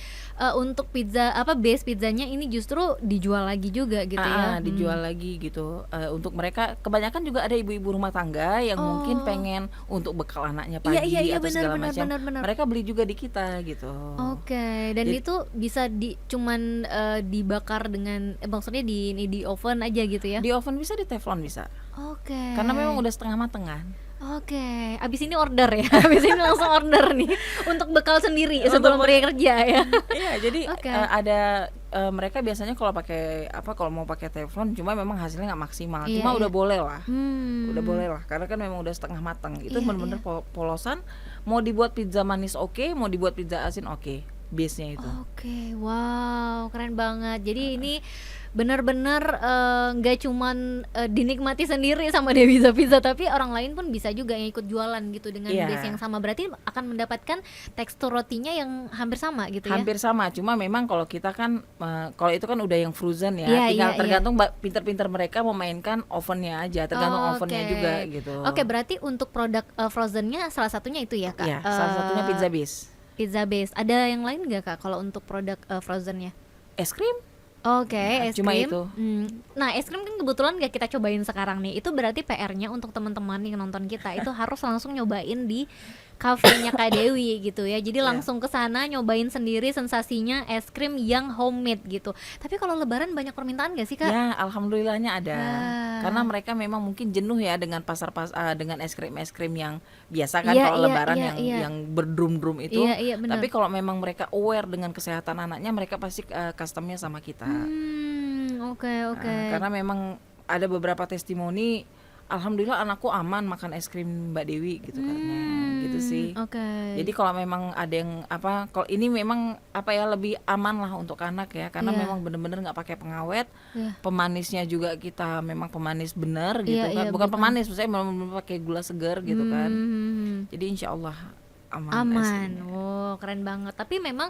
S1: untuk base pizzanya ini justru dijual lagi juga gitu ya.
S2: Dijual lagi gitu. Untuk mereka kebanyakan juga ada ibu-ibu rumah tangga yang mungkin pengen untuk bekal anaknya pagi
S1: Iya,
S2: atau
S1: benar,
S2: segala
S1: benar,
S2: macam.
S1: benar, benar.
S2: Mereka beli juga di kita gitu.
S1: Oke, dan
S2: Jadi-
S1: itu bisa cuman dibakar dengan maksudnya di oven aja gitu ya.
S2: Di oven bisa, di teflon bisa.
S1: Oke.
S2: Karena memang udah setengah mateng kan.
S1: Oke, abis ini order ya, abis ini langsung order nih untuk bekal sendiri
S2: Untuk
S1: sebelum pergi kerja ya.
S2: Iya, jadi
S1: Oke.
S2: ada mereka biasanya kalau mau pakai teflon, cuma memang hasilnya nggak maksimal.
S1: Iya,
S2: Cuma
S1: iya.
S2: udah boleh lah,
S1: Hmm.
S2: udah boleh lah, karena kan memang udah setengah matang. Itu
S1: Iya,
S2: bener-bener polosan. Mau dibuat pizza manis oke, mau dibuat pizza asin oke, base-nya itu.
S1: Oke, wow, keren banget. Jadi ini benar-benar nggak cuman dinikmati sendiri sama Dewiza Pizza, tapi orang lain pun bisa juga yang ikut jualan gitu dengan
S2: Iya.
S1: base yang sama. Berarti akan mendapatkan tekstur rotinya yang hampir sama gitu ya.
S2: Hampir sama, cuma memang kalau kita kan kalau itu kan udah yang frozen ya,
S1: Iya,
S2: tinggal
S1: iya,
S2: tergantung pinter-pinter mereka memainkan ovennya aja, tergantung
S1: Oke.
S2: ovennya juga gitu.
S1: Oke, berarti untuk produk frozennya salah satunya itu ya Kak?
S2: Iya, salah satunya pizza base.
S1: Pizza base. Ada yang lain nggak Kak kalau untuk produk frozennya?
S2: Es krim.
S1: Oke,
S2: Nah,
S1: es
S2: cuma
S1: krim.
S2: itu.
S1: Nah, es krim kan kebetulan nggak kita cobain sekarang nih. Itu berarti PR-nya untuk teman-teman yang nonton kita itu harus langsung nyobain di kafenya Kak Dewi gitu ya. Jadi langsung ke sana nyobain sendiri sensasinya es krim yang homemade gitu. Tapi kalau lebaran banyak permintaan gak sih Kak?
S2: Ya, alhamdulillahnya ada.
S1: Ah.
S2: Karena mereka memang mungkin jenuh ya dengan dengan es krim yang biasa kan
S1: Iya,
S2: kalau
S1: iya,
S2: lebaran
S1: iya, iya.
S2: yang berdrum-drum itu.
S1: Iya, iya, benar.
S2: Tapi kalau memang mereka aware dengan kesehatan anaknya, mereka pasti customnya sama kita.
S1: Oke, oke.
S2: Karena memang ada beberapa testimoni, alhamdulillah anakku aman makan es krim Mbak Dewi gitu katanya. Gitu sih.
S1: Oke.
S2: Jadi kalau memang ada yang kalau ini memang lebih aman lah untuk anak ya, karena
S1: Iya.
S2: memang bener-bener nggak pakai pengawet.
S1: Iya.
S2: Pemanisnya juga kita memang pemanis bener gitu
S1: Iya,
S2: kan,
S1: iya,
S2: bukan
S1: betul.
S2: pemanis, maksudnya memang pakai gula segar gitu kan. Jadi insya Allah aman. es
S1: Aman.
S2: krimnya.
S1: Wow, keren banget. Tapi memang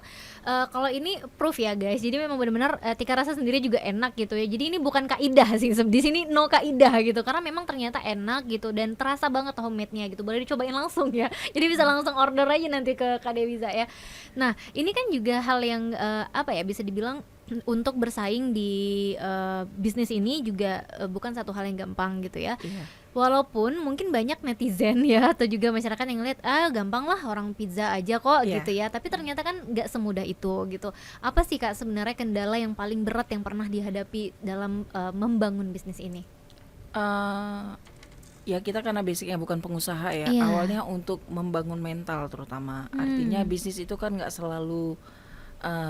S1: kalau ini proof ya guys. Jadi memang benar-benar Tika rasa sendiri juga enak gitu ya. Jadi ini bukan kaidah sih. Di sini no kaidah gitu. Karena memang ternyata enak gitu dan terasa banget homemade-nya gitu. Boleh dicobain langsung ya. Jadi bisa langsung order aja nanti ke Kak Dewiza ya. Nah, ini kan juga hal yang bisa dibilang untuk bersaing di bisnis ini juga bukan satu hal yang gampang gitu ya.
S2: Iya.
S1: Walaupun mungkin banyak netizen ya atau juga masyarakat yang ngeliat gampang lah orang pizza aja kok
S2: Iya.
S1: gitu ya. Tapi ternyata kan nggak semudah itu gitu. Apa sih Kak sebenarnya kendala yang paling berat yang pernah dihadapi dalam membangun bisnis ini?
S2: Eh, Ya kita karena basicnya bukan pengusaha ya,
S1: Iya.
S2: awalnya untuk membangun mental terutama. Artinya bisnis itu kan nggak selalu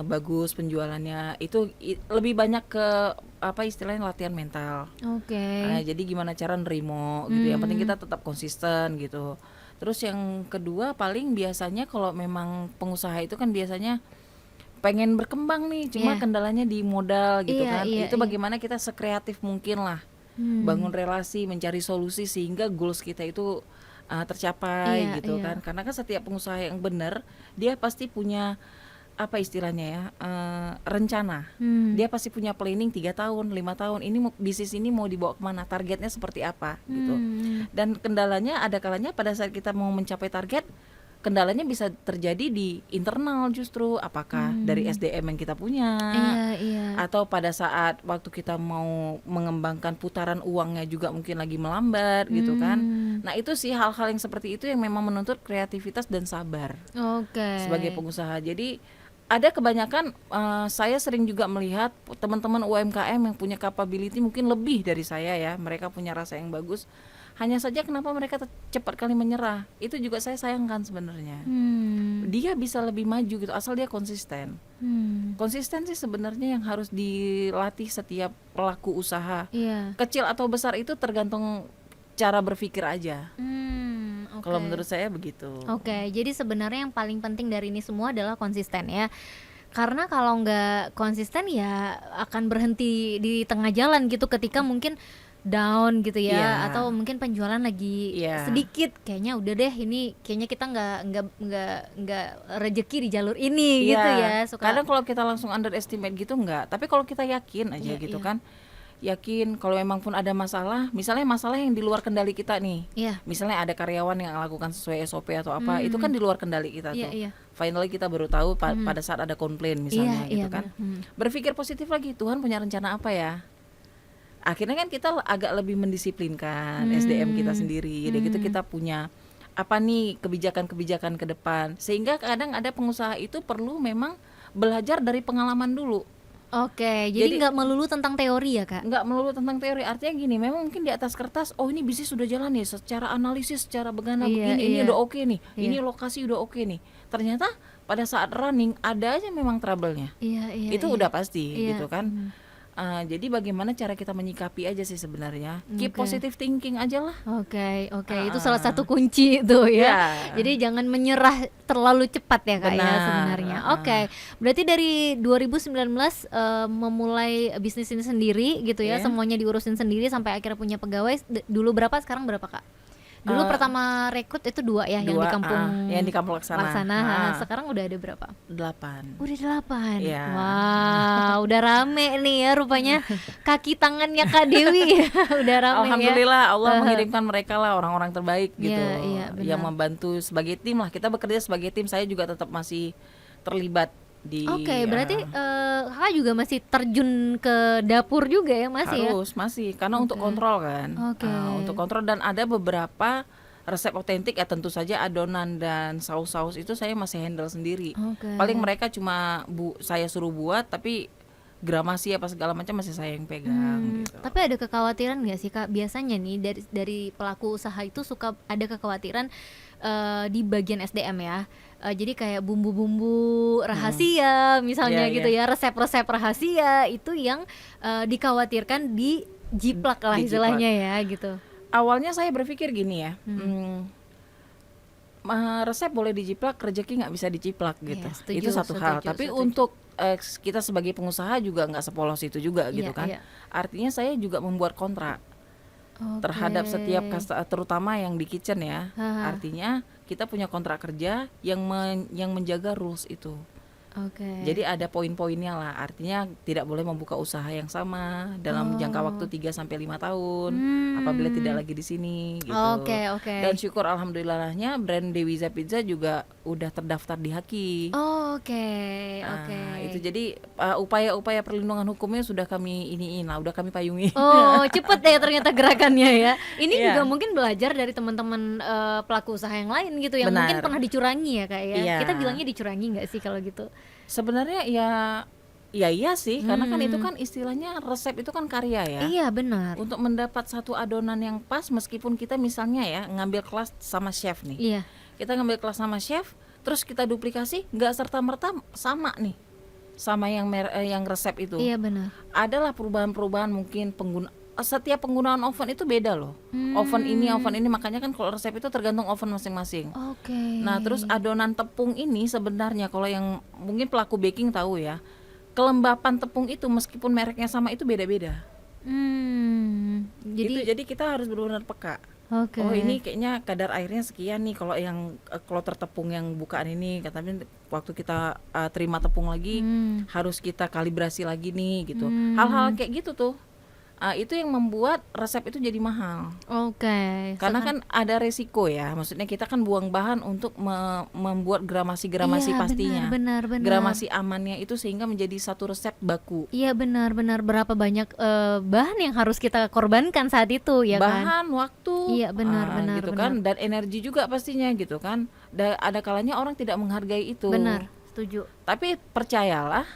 S2: bagus penjualannya, itu lebih banyak ke apa istilahnya latihan mental.
S1: Oke.
S2: Jadi gimana cara nerimo gitu, yang penting
S1: Hmm.
S2: kita tetap konsisten gitu. Terus yang kedua paling biasanya kalau memang pengusaha itu kan biasanya pengen berkembang nih, cuma
S1: Iya.
S2: kendalanya di modal gitu
S1: Iya,
S2: kan.
S1: iya,
S2: Itu
S1: iya.
S2: bagaimana kita sekreatif mungkin lah, bangun relasi, mencari solusi sehingga goals kita itu tercapai
S1: Iya,
S2: gitu
S1: iya.
S2: kan. Karena kan setiap pengusaha yang benar dia pasti punya apa istilahnya ya, rencana. Dia pasti punya planning 3 tahun, 5 tahun. Ini bisnis ini mau dibawa kemana, targetnya seperti apa gitu. Dan kendalanya ada kalanya pada saat kita mau mencapai target, kendalanya bisa terjadi di internal justru, apakah dari SDM yang kita punya,
S1: Iya, iya.
S2: atau pada saat waktu kita mau mengembangkan putaran uangnya juga mungkin lagi melambat gitu kan. Nah itu sih hal-hal yang seperti itu yang memang menuntut kreativitas dan sabar
S1: Oke.
S2: sebagai pengusaha. Jadi ada kebanyakan saya sering juga melihat teman-teman UMKM yang punya capability mungkin lebih dari saya ya, mereka punya rasa yang bagus. Hanya saja kenapa mereka cepat kali menyerah, itu juga saya sayangkan sebenarnya. Dia bisa lebih maju gitu asal dia konsisten. Konsisten sih sebenarnya yang harus dilatih setiap pelaku usaha.
S1: Iya.
S2: Kecil atau besar itu tergantung cara berpikir aja.
S1: Oke.
S2: Kalau menurut saya begitu.
S1: Oke, jadi sebenarnya yang paling penting dari ini semua adalah konsisten ya. Karena kalau nggak konsisten ya akan berhenti di tengah jalan gitu ketika mungkin down gitu ya,
S2: Iya.
S1: atau mungkin penjualan lagi
S2: Iya.
S1: sedikit, kayaknya udah deh ini kayaknya kita nggak rezeki di jalur ini gitu ya. Suka
S2: Kadang kalau kita langsung underestimate gitu enggak, tapi kalau kita yakin aja
S1: Iya,
S2: gitu
S1: iya.
S2: kan. Yakin kalau memang pun ada masalah, misalnya masalah yang di luar kendali kita nih.
S1: Iya.
S2: Misalnya ada karyawan yang lakukan sesuai SOP atau apa, itu kan di luar kendali kita
S1: Iya,
S2: tuh.
S1: iya.
S2: Finally kita baru tahu pada saat ada komplain misalnya
S1: Iya,
S2: gitu
S1: iya,
S2: kan.
S1: benar.
S2: Berpikir positif lagi, Tuhan punya rencana apa ya? Akhirnya kan kita agak lebih mendisiplinkan SDM kita sendiri. Dan gitu kita punya apa nih kebijakan-kebijakan ke depan. Sehingga kadang ada pengusaha itu perlu memang belajar dari pengalaman dulu.
S1: Oke, jadi nggak melulu tentang teori ya, Kak?
S2: Nggak melulu tentang teori, artinya gini, memang mungkin di atas kertas, oh ini bisnis sudah jalan nih, secara analisis, secara begana
S1: Iya,
S2: begini, ini
S1: iya.
S2: udah oke nih,
S1: Iya.
S2: ini lokasi udah oke nih. Ternyata pada saat running ada aja memang trouble-nya.
S1: Iya, iya.
S2: Itu
S1: iya.
S2: udah pasti
S1: Iya.
S2: gitu kan. Jadi bagaimana cara kita menyikapi aja sih sebenarnya. Keep
S1: Oke.
S2: positive thinking aja lah.
S1: Oke, itu salah satu kunci itu ya.
S2: Iya.
S1: Jadi jangan menyerah terlalu cepat ya, Kak, ya
S2: Benar,
S1: sebenarnya. Oke. Berarti dari 2019 memulai bisnis ini sendiri gitu ya,
S2: Iya.
S1: semuanya diurusin sendiri sampai akhirnya punya pegawai. Dulu berapa, sekarang berapa, Kak? Dulu pertama rekrut itu 2 ya, yang di kampung
S2: yang di kampung Laksana.
S1: Sekarang udah ada berapa?
S2: 8.
S1: Udah 8.
S2: Iya.
S1: Wah, udah rame nih ya rupanya kaki tangannya Kak Dewi. Udah rame ya.
S2: Alhamdulillah Allah mengirimkan mereka lah orang-orang terbaik gitu.
S1: Iya, iya, benar.
S2: Yang membantu sebagai tim lah. Kita bekerja sebagai tim. Saya juga tetap masih terlibat di
S1: Oke, berarti Kakak juga masih terjun ke dapur juga ya, masih ya?
S2: masih karena untuk kontrol kan.
S1: Oke.
S2: Untuk kontrol, dan ada beberapa resep otentik ya, tentu saja adonan dan saus-saus itu saya masih handle sendiri.
S1: Oke.
S2: Paling mereka cuma saya suruh buat, tapi gramasi apa segala macam masih saya yang pegang gitu.
S1: Tapi ada kekhawatiran nggak sih, Kak? Biasanya nih dari pelaku usaha itu suka ada kekhawatiran di bagian SDM ya. Jadi kayak bumbu-bumbu rahasia misalnya
S2: Iya,
S1: gitu
S2: iya.
S1: ya, resep-resep rahasia itu yang dikhawatirkan dijiplak lah
S2: Dijiplak.
S1: istilahnya ya gitu.
S2: Awalnya saya berpikir gini ya, resep boleh dijiplak, rezeki nggak bisa diciplak gitu.
S1: Iya, setuju,
S2: Itu satu hal.
S1: setuju,
S2: Tapi
S1: setuju.
S2: untuk kita sebagai pengusaha juga nggak sepolos itu juga gitu
S1: Iya,
S2: kan.
S1: iya.
S2: Artinya saya juga membuat kontrak terhadap
S1: Oke.
S2: setiap terutama yang di kitchen ya.
S1: Haha.
S2: Artinya kita punya kontrak kerja yang menjaga rules itu.
S1: Oke.
S2: Jadi ada poin-poinnya lah. Artinya tidak boleh membuka usaha yang sama dalam jangka waktu 3 sampai 5 tahun apabila tidak lagi di sini gitu.
S1: Oke, oke.
S2: Dan syukur alhamdulillahnya brand Dewiza Pizza juga udah terdaftar di HAKI.
S1: Oke.
S2: Itu jadi upaya-upaya perlindungan hukumnya sudah kami iniin lah, udah kami payungi.
S1: Oh, cepet ya ternyata gerakannya ya. Ini
S2: Iya.
S1: juga mungkin belajar dari teman-teman pelaku usaha yang lain gitu yang
S2: Benar.
S1: mungkin pernah dicurangi ya, Kak ya.
S2: Iya.
S1: Kita bilangnya dicurangi nggak sih kalau gitu?
S2: Sebenarnya ya iya sih, karena kan itu kan istilahnya resep itu kan karya ya.
S1: Iya benar.
S2: Untuk mendapat satu adonan yang pas, meskipun kita misalnya ya ngambil kelas sama chef nih.
S1: Iya.
S2: Kita ngambil kelas sama chef, terus kita duplikasi, nggak serta-merta sama nih sama yang resep itu.
S1: Iya benar.
S2: Adalah perubahan-perubahan, mungkin setiap penggunaan oven itu beda loh. Oven ini, makanya kan kalau resep itu tergantung oven masing-masing.
S1: Oke.
S2: Nah, terus adonan tepung ini sebenarnya kalau yang mungkin pelaku baking tahu ya, kelembapan tepung itu meskipun mereknya sama itu beda-beda. Jadi kita harus benar-benar peka.
S1: Oke.
S2: Oh, ini kayaknya kadar airnya sekian nih kalau yang kloter tepung yang bukaan ini, katanya waktu kita terima tepung lagi harus kita kalibrasi lagi nih gitu. Hal-hal kayak gitu tuh. Itu yang membuat resep itu jadi mahal.
S1: Oke.
S2: Karena kan ada resiko ya. Maksudnya kita kan buang bahan untuk membuat gramasi-gramasi
S1: Iya,
S2: pastinya.
S1: benar.
S2: Gramasi amannya itu sehingga menjadi satu resep baku.
S1: Iya benar. Berapa banyak bahan yang harus kita korbankan saat itu ya kan?
S2: Bahan, waktu,
S1: Iya benar.
S2: gitu kan, dan energi juga pastinya gitu kan. Ada kalanya orang tidak menghargai itu.
S1: Benar, setuju.
S2: Tapi percayalah,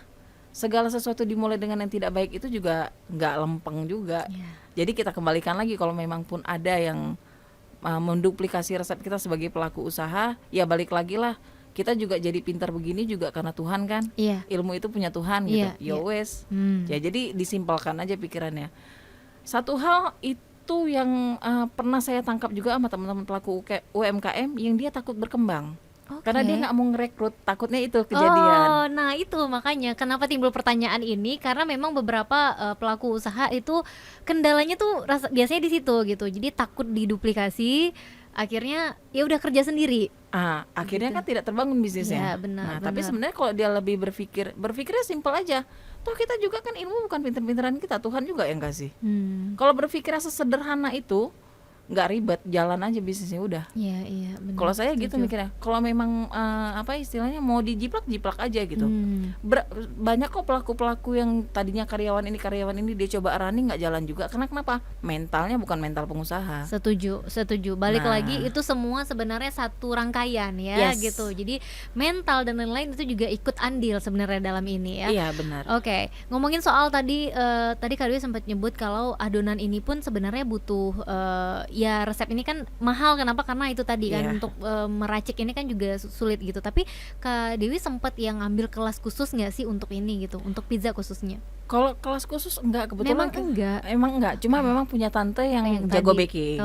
S2: segala sesuatu dimulai dengan yang tidak baik itu juga nggak lempeng juga. Jadi kita kembalikan lagi, kalau memang pun ada yang menduplikasi resep kita sebagai pelaku usaha, ya balik lagi lah. Kita juga jadi pintar begini juga karena Tuhan kan.
S1: Iya.
S2: Ilmu itu punya Tuhan gitu.
S1: Iya.
S2: Wes. Ya jadi disimpelkan aja pikirannya. Satu hal itu yang pernah saya tangkap juga sama teman-teman pelaku UMKM yang dia takut berkembang. Karena dia nggak mau ngerekrut, takutnya itu kejadian.
S1: Oh, nah itu makanya kenapa timbul pertanyaan ini, karena memang beberapa pelaku usaha itu kendalanya tuh biasanya di situ gitu. Jadi takut diduplikasi, akhirnya ya udah kerja sendiri.
S2: Akhirnya kan tidak terbangun bisnisnya.
S1: Ya, benar.
S2: Tapi sebenarnya kalau dia lebih berpikirnya simpel aja. Toh kita juga kan ilmu bukan pinter-pinteran kita, Tuhan juga yang kasih. Kalau berpikirnya sesederhana itu, nggak ribet, jalan aja bisnisnya udah.
S1: Iya benar.
S2: Kalau saya gitu mikirnya, kalau memang istilahnya mau jiplak aja gitu. Banyak kok pelaku yang tadinya karyawan ini dia coba running nggak jalan juga. Karena kenapa? Mentalnya bukan mental pengusaha.
S1: Setuju. Balik lagi itu semua sebenarnya satu rangkaian ya. Gitu. Jadi mental dan lain-lain itu juga ikut andil sebenarnya dalam ini ya.
S2: Iya benar.
S1: Oke, ngomongin soal tadi Kak Dewi sempat nyebut kalau adonan ini pun sebenarnya butuh ya resep ini kan mahal. Kenapa? Karena itu tadi kan untuk meracik ini kan juga sulit gitu. Tapi Kak Dewi sempat yang ambil kelas khusus nggak sih untuk ini gitu, untuk pizza khususnya?
S2: Kalau kelas khusus enggak, kebetulan
S1: Emang enggak.
S2: Cuma memang punya tante yang jago baking.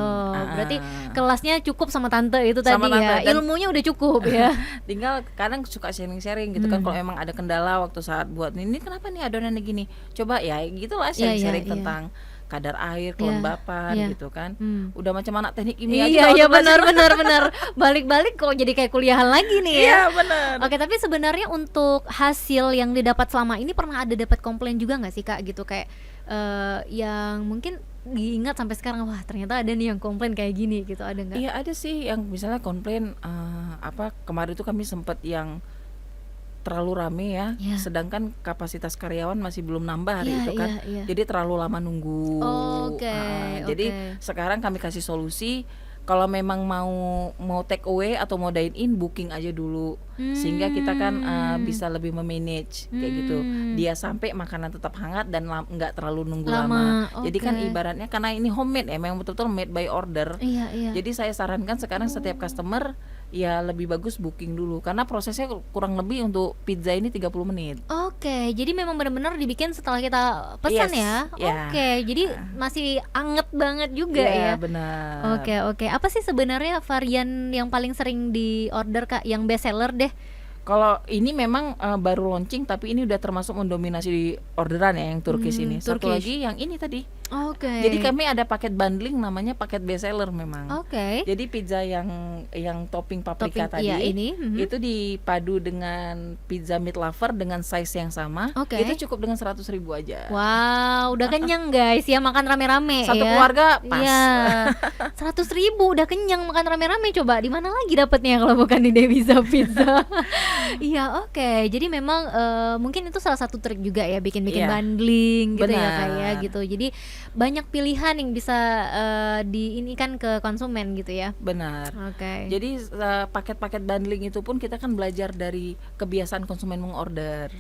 S1: Berarti kelasnya cukup sama tante itu
S2: sama
S1: tadi
S2: tante,
S1: ya. Ilmunya udah cukup ya.
S2: Tinggal kadang suka sharing gitu kan, kalau emang ada kendala waktu saat buat ini kenapa nih adonannya gini. Coba ya gitulah sharing tentang kadar air, kelembapan gitu kan. Udah macam anak teknik kimia aja.
S1: Iya benar. Balik-balik kok jadi kayak kuliahan lagi nih ya.
S2: Iya benar.
S1: Oke, tapi sebenarnya untuk hasil yang didapat selama ini pernah ada dapat komplain juga nggak sih Kak gitu, kayak yang mungkin diingat sampai sekarang, wah ternyata ada nih yang komplain kayak gini gitu, ada nggak?
S2: Iya ada sih yang misalnya komplain kemarin itu kami sempat yang terlalu rame ya, sedangkan kapasitas karyawan masih belum nambah hari itu kan, jadi terlalu lama nunggu. Jadi sekarang kami kasih solusi, kalau memang mau take away atau mau dine in, booking aja dulu, sehingga kita kan bisa lebih memanage kayak gitu. Dia sampai makanan tetap hangat dan nggak terlalu nunggu lama. Jadi kan ibaratnya karena ini homemade ya, memang betul-betul made by order. Jadi saya sarankan sekarang setiap customer ya lebih bagus booking dulu, karena prosesnya kurang lebih untuk pizza ini 30 menit.
S1: Oke, jadi memang benar-benar dibikin setelah kita pesan ya. Oke, jadi masih anget banget juga ya.
S2: Benar.
S1: Oke. Apa sih sebenarnya varian yang paling sering di order Kak, yang best seller deh?
S2: Kalau ini memang baru launching, tapi ini udah termasuk mendominasi di orderan ya, yang Turkish ini. Satu lagi yang ini tadi. Jadi kami ada paket bundling namanya paket best seller memang. Jadi pizza yang topping paprika tadi itu dipadu dengan pizza meat lover dengan size yang sama. Itu cukup dengan 100.000 aja.
S1: Wow, udah kenyang guys ya, makan rame-rame.
S2: Satu keluarga pas.
S1: Iya. 100.000 udah kenyang makan rame-rame. Coba di mana lagi dapatnya kalau bukan di Dewiza Pizza? Iya, oke. Jadi memang, mungkin itu salah satu trik juga ya bikin-bikin
S2: Iya,
S1: bundling gitu ya, Kak, ya,
S2: benar,
S1: gitu. Jadi banyak pilihan yang bisa, diinikan ke konsumen gitu ya.
S2: benar.
S1: Oke.
S2: Jadi paket-paket bundling itu pun kita kan belajar dari kebiasaan konsumen mengorder.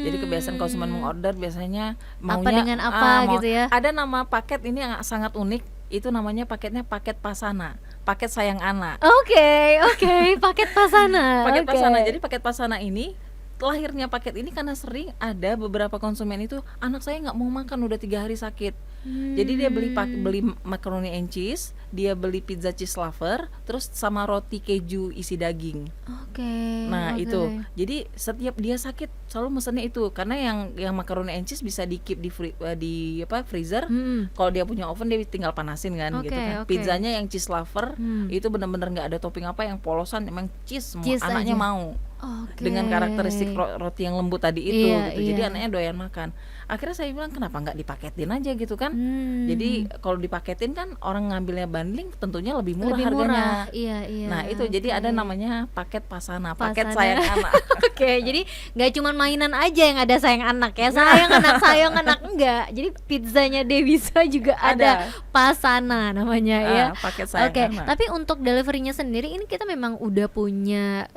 S2: Jadi kebiasaan konsumen mengorder biasanya
S1: Apa
S2: maunya
S1: dengan apa
S2: mau
S1: gitu ya?
S2: ada nama paket ini yang sangat unik, itu namanya paketnya paket Pasana, paket sayang anak.
S1: Oke, oke, paket pasana,
S2: Paket
S1: oke.
S2: Pasana. Jadi paket Pasana ini lahirnya paket ini karena sering ada beberapa konsumen itu, anak saya nggak mau makan udah 3 hari sakit. Jadi dia beli macaroni and cheese, dia beli pizza cheese lover, terus sama roti keju isi daging.
S1: Oke,
S2: Nah
S1: oke.
S2: itu, jadi setiap dia sakit selalu mesennya itu, karena yang macaroni and cheese bisa di keep di freezer. Kalau dia punya oven dia tinggal panasin kan, gitu
S1: Oke,
S2: kan.
S1: oke.
S2: Pizzanya yang cheese lover itu benar-benar nggak ada topping apa, yang polosan emang cheese, semua
S1: Cheese
S2: anaknya
S1: aja.
S2: mau.
S1: Oke.
S2: Dengan karakteristik roti yang lembut tadi itu
S1: Iya,
S2: gitu. Jadi
S1: iya.
S2: anaknya doyan makan. Akhirnya saya bilang kenapa nggak dipaketin aja gitu kan. Jadi kalau dipaketin kan orang ngambilnya bundling tentunya lebih murah
S1: Lebih
S2: harganya.
S1: murah, iya, iya.
S2: Nah itu jadi ada
S1: Oke.
S2: namanya paket Pasana, paket
S1: Pasana.
S2: sayang anak.
S1: Oke, jadi nggak cuma mainan aja yang ada sayang anak ya, sayang anak enggak. Jadi pizzanya Dewisa juga ada Pasana namanya ya.
S2: Paket sayang
S1: Oke,
S2: anak.
S1: tapi untuk deliverynya sendiri ini kita memang udah punya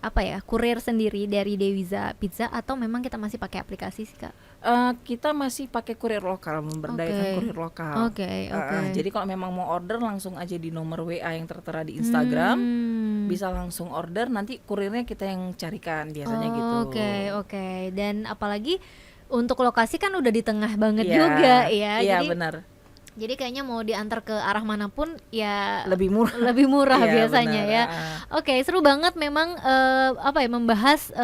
S1: apa ya, kurir sendiri dari Dewisa Pizza atau memang kita masih pakai aplikasi sih, Kak?
S2: Kita masih pakai kurir lokal, memberdayakan
S1: Oke.
S2: kurir lokal.
S1: Oke, oke.
S2: Jadi kalau memang mau order langsung aja di nomor WA yang tertera di Instagram, bisa langsung order, nanti kurirnya kita yang carikan biasanya gitu.
S1: Oke. Dan apalagi untuk lokasi kan udah di tengah banget
S2: Iya,
S1: juga ya.
S2: Iya
S1: Jadi
S2: benar,
S1: Jadi kayaknya mau diantar ke arah manapun ya
S2: lebih murah.
S1: lebih murah
S2: Iya,
S1: biasanya
S2: benar.
S1: ya. Oke, seru banget memang apa ya, membahas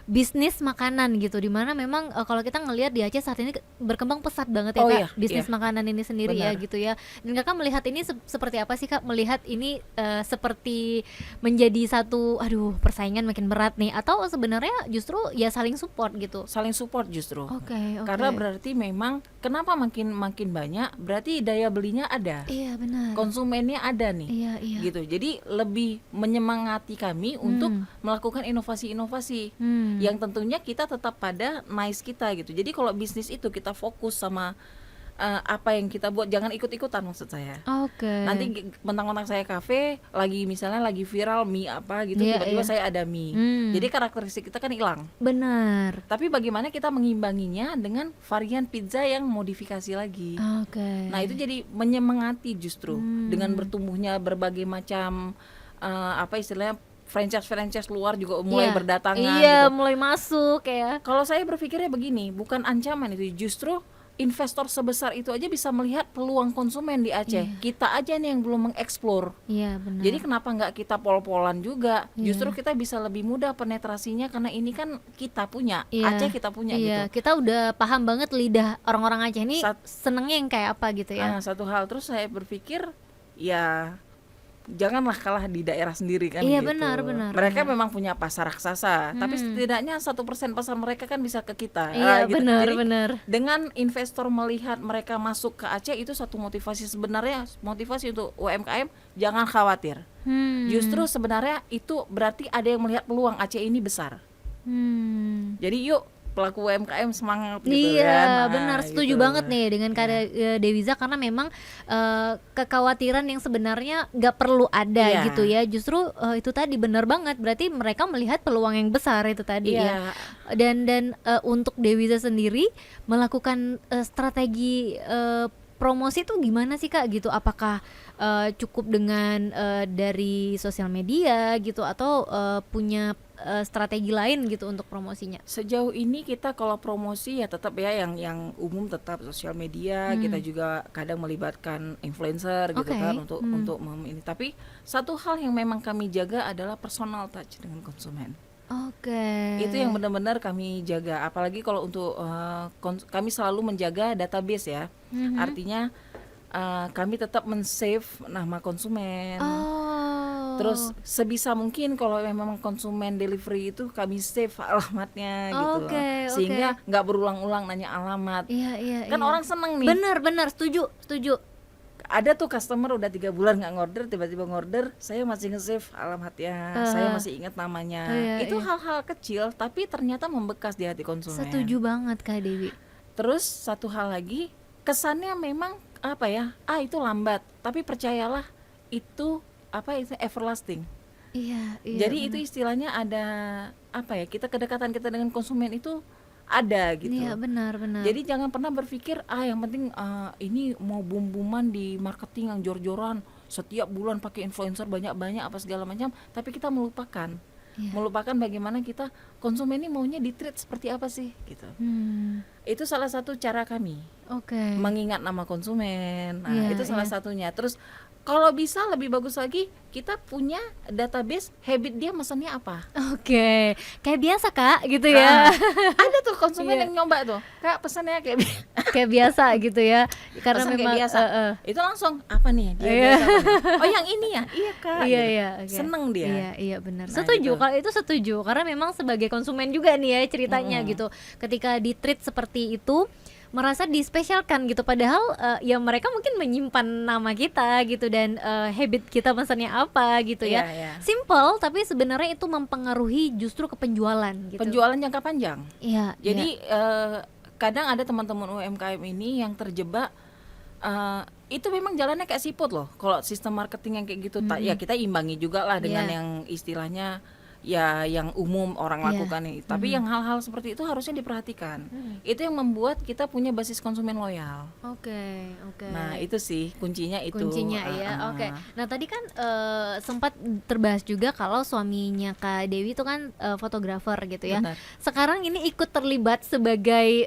S1: bisnis makanan gitu, dimana memang kalau kita ngelihat di Aceh saat ini berkembang pesat banget ya,
S2: Oh
S1: Kak,
S2: iya,
S1: bisnis
S2: iya.
S1: makanan ini sendiri ya
S2: Benar.
S1: gitu ya. Dan Kakak melihat ini seperti apa sih, Kak? Melihat ini seperti menjadi satu persaingan makin berat nih, atau sebenarnya justru ya saling support gitu?
S2: Saling support justru.
S1: Oke.
S2: Karena berarti memang kenapa makin banyak, berarti daya belinya ada,
S1: Iya benar.
S2: konsumennya ada nih.
S1: Iya.
S2: Gitu. Jadi lebih menyemangati kami untuk melakukan inovasi-inovasi yang tentunya kita tetap pada nice kita gitu. Jadi kalau bisnis itu kita fokus sama apa yang kita buat, jangan ikut-ikutan maksud saya.
S1: Oke.
S2: Nanti mentang-mentang saya kafe misalnya lagi viral mie apa gitu,
S1: Iya,
S2: tiba-tiba
S1: iya.
S2: saya ada mie. Jadi karakteristik kita kan hilang.
S1: Benar.
S2: Tapi bagaimana kita mengimbanginya dengan varian pizza yang modifikasi lagi.
S1: Oke.
S2: Nah itu jadi menyemangati justru dengan bertumbuhnya berbagai macam apa istilahnya franchise luar juga mulai
S1: Iya.
S2: berdatangan
S1: Iya,
S2: gitu.
S1: mulai masuk ya.
S2: Kalau saya berpikirnya begini, bukan ancaman itu, justru investor sebesar itu aja bisa melihat peluang konsumen di Aceh. Kita aja nih yang belum mengeksplor.
S1: Iya, benar.
S2: Jadi kenapa nggak kita pol-polan juga?
S1: Iya.
S2: Justru kita bisa lebih mudah penetrasinya karena ini kan kita punya,
S1: Iya.
S2: Aceh kita punya
S1: Iya,
S2: gitu.
S1: kita udah paham banget lidah orang-orang Aceh ini senengnya yang kayak apa gitu ya.
S2: Satu hal terus saya berpikir ya janganlah kalah di daerah sendiri kan
S1: Iya,
S2: gitu.
S1: benar.
S2: Mereka memang punya pasar raksasa, tapi setidaknya 1% pasar mereka kan bisa ke kita.
S1: Iya,
S2: Gitu.
S1: benar,
S2: Jadi,
S1: benar.
S2: dengan investor melihat mereka masuk ke Aceh itu satu motivasi, sebenarnya motivasi untuk UMKM jangan khawatir. Justru sebenarnya itu berarti ada yang melihat peluang Aceh ini besar. Jadi yuk pelaku UMKM semangat gitu kan.
S1: Iya, benar, setuju
S2: gitu.
S1: banget nih dengan Dewiza, karena memang kekhawatiran yang sebenarnya nggak perlu ada
S2: Iya.
S1: gitu ya. Justru itu tadi benar banget, berarti mereka melihat peluang yang besar itu tadi ya. Dan untuk Dewiza sendiri melakukan strategi promosi itu gimana sih, Kak, gitu? Apakah cukup dengan dari sosial media gitu, atau punya strategi lain gitu untuk promosinya?
S2: Sejauh ini kita kalau promosi ya tetap ya yang umum, tetap sosial media. Kita juga kadang melibatkan influencer gitu
S1: Oke.
S2: kan untuk ini. Tapi satu hal yang memang kami jaga adalah personal touch dengan konsumen.
S1: Oke.
S2: Itu yang benar-benar kami jaga. Apalagi kalau untuk kami selalu menjaga database ya. Artinya kami tetap men-save nama konsumen. Terus sebisa mungkin kalau memang konsumen delivery itu kami save alamatnya gitu loh.
S1: Oke.
S2: Sehingga nggak berulang-ulang nanya alamat.
S1: Iya.
S2: Kan orang seneng nih.
S1: Benar, setuju.
S2: ada tuh customer udah 3 bulan nggak ngorder, tiba-tiba ngorder, saya masih nge-save alamatnya, saya masih ingat namanya.
S1: Iya,
S2: Itu
S1: iya.
S2: hal-hal kecil tapi ternyata membekas di hati konsumen.
S1: Setuju banget Kak Dewi.
S2: Terus satu hal lagi, kesannya memang apa ya? Itu lambat, tapi percayalah itu itu everlasting.
S1: Iya, iya
S2: Jadi itu
S1: benar.
S2: istilahnya ada apa ya? Kedekatan kita dengan konsumen itu ada
S1: Iya,
S2: gitu.
S1: benar-benar.
S2: Jadi jangan pernah berpikir yang penting ini mau boom-booman di marketing yang jor-joran, setiap bulan pakai influencer banyak-banyak apa segala macam, tapi kita melupakan
S1: Iya.
S2: bagaimana kita konsumen ini maunya di-treat seperti apa sih gitu. Itu salah satu cara kami
S1: Oke.
S2: mengingat nama konsumen. Nah,
S1: Iya,
S2: itu salah
S1: iya.
S2: satunya. Terus kalau bisa lebih bagus lagi, kita punya database habit dia mesennya apa.
S1: Oke. Kayak biasa Kak gitu
S2: Nah,
S1: ya.
S2: ada tuh konsumen
S1: Iya.
S2: yang nyoba tuh, Kak pesannya kayak
S1: Kayak biasa gitu ya. Karena
S2: pesan kayak
S1: memang
S2: biasa. Itu langsung apa nih dia
S1: Iya.
S2: biasa apa nih? Oh yang ini ya, iya Kak.
S1: Iya,
S2: gitu.
S1: iya, oke.
S2: Seneng dia.
S1: Iya, iya benar.
S2: Nah,
S1: Setuju,
S2: gitu.
S1: kalau itu setuju. Karena memang sebagai konsumen juga nih ya ceritanya gitu. Ketika di-treat seperti itu, merasa dispesialkan gitu. Padahal ya mereka mungkin menyimpan nama kita gitu dan habit kita pesannya apa gitu ya.
S2: Iya, iya.
S1: Simple, tapi sebenarnya itu mempengaruhi justru ke penjualan gitu.
S2: Penjualan jangka panjang.
S1: Iya,
S2: Jadi kadang ada teman-teman UMKM ini yang terjebak itu memang jalannya kayak siput loh. Kalau sistem marketing yang kayak gitu, ya kita imbangi juga lah dengan
S1: Iya.
S2: yang istilahnya ya yang umum orang
S1: Iya.
S2: lakukan nih. Tapi yang hal-hal seperti itu harusnya diperhatikan. Itu yang membuat kita punya basis konsumen loyal.
S1: Oke, oke.
S2: Nah itu sih kuncinya itu.
S1: Kuncinya ya, oke. Nah tadi kan sempat terbahas juga kalau suaminya Kak Dewi itu kan fotografer gitu ya.
S2: Benar.
S1: Sekarang ini ikut terlibat sebagai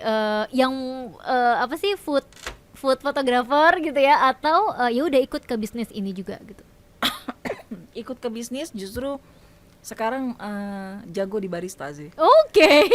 S1: yang apa sih food fotografer gitu ya, atau ya udah ikut ke bisnis ini juga gitu.
S2: Ikut ke bisnis justru sekarang jago di barista sih.
S1: Oke.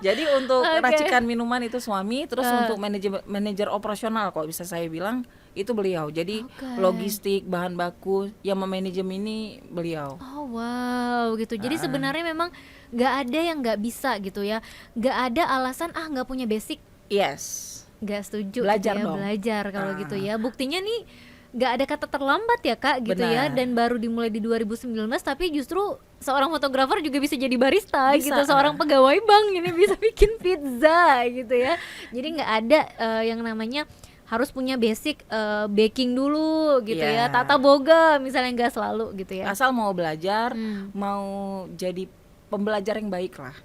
S2: Jadi untuk
S1: Oke.
S2: racikan minuman itu suami, terus untuk manajer operasional kalau bisa saya bilang itu beliau. Jadi
S1: Oke.
S2: logistik, bahan baku yang memanajem ini beliau.
S1: Oh wow gitu. Jadi sebenarnya memang nggak ada yang nggak bisa gitu ya. Nggak ada alasan nggak punya basic.
S2: Yes.
S1: Nggak setuju
S2: Belajar
S1: gitu ya,
S2: dong.
S1: belajar kalau gitu ya. Buktinya nih nggak ada kata terlambat ya Kak gitu ya,
S2: Benar.
S1: dan baru dimulai di 2019 tapi justru seorang fotografer juga bisa jadi barista
S2: Bisa,
S1: gitu, seorang pegawai bank ini bisa bikin pizza gitu ya. Jadi nggak ada yang namanya harus punya basic baking dulu gitu ya,
S2: Iya.
S1: tata boga misalnya, nggak selalu gitu ya.
S2: Asal mau belajar, mau jadi pembelajar yang baik lah.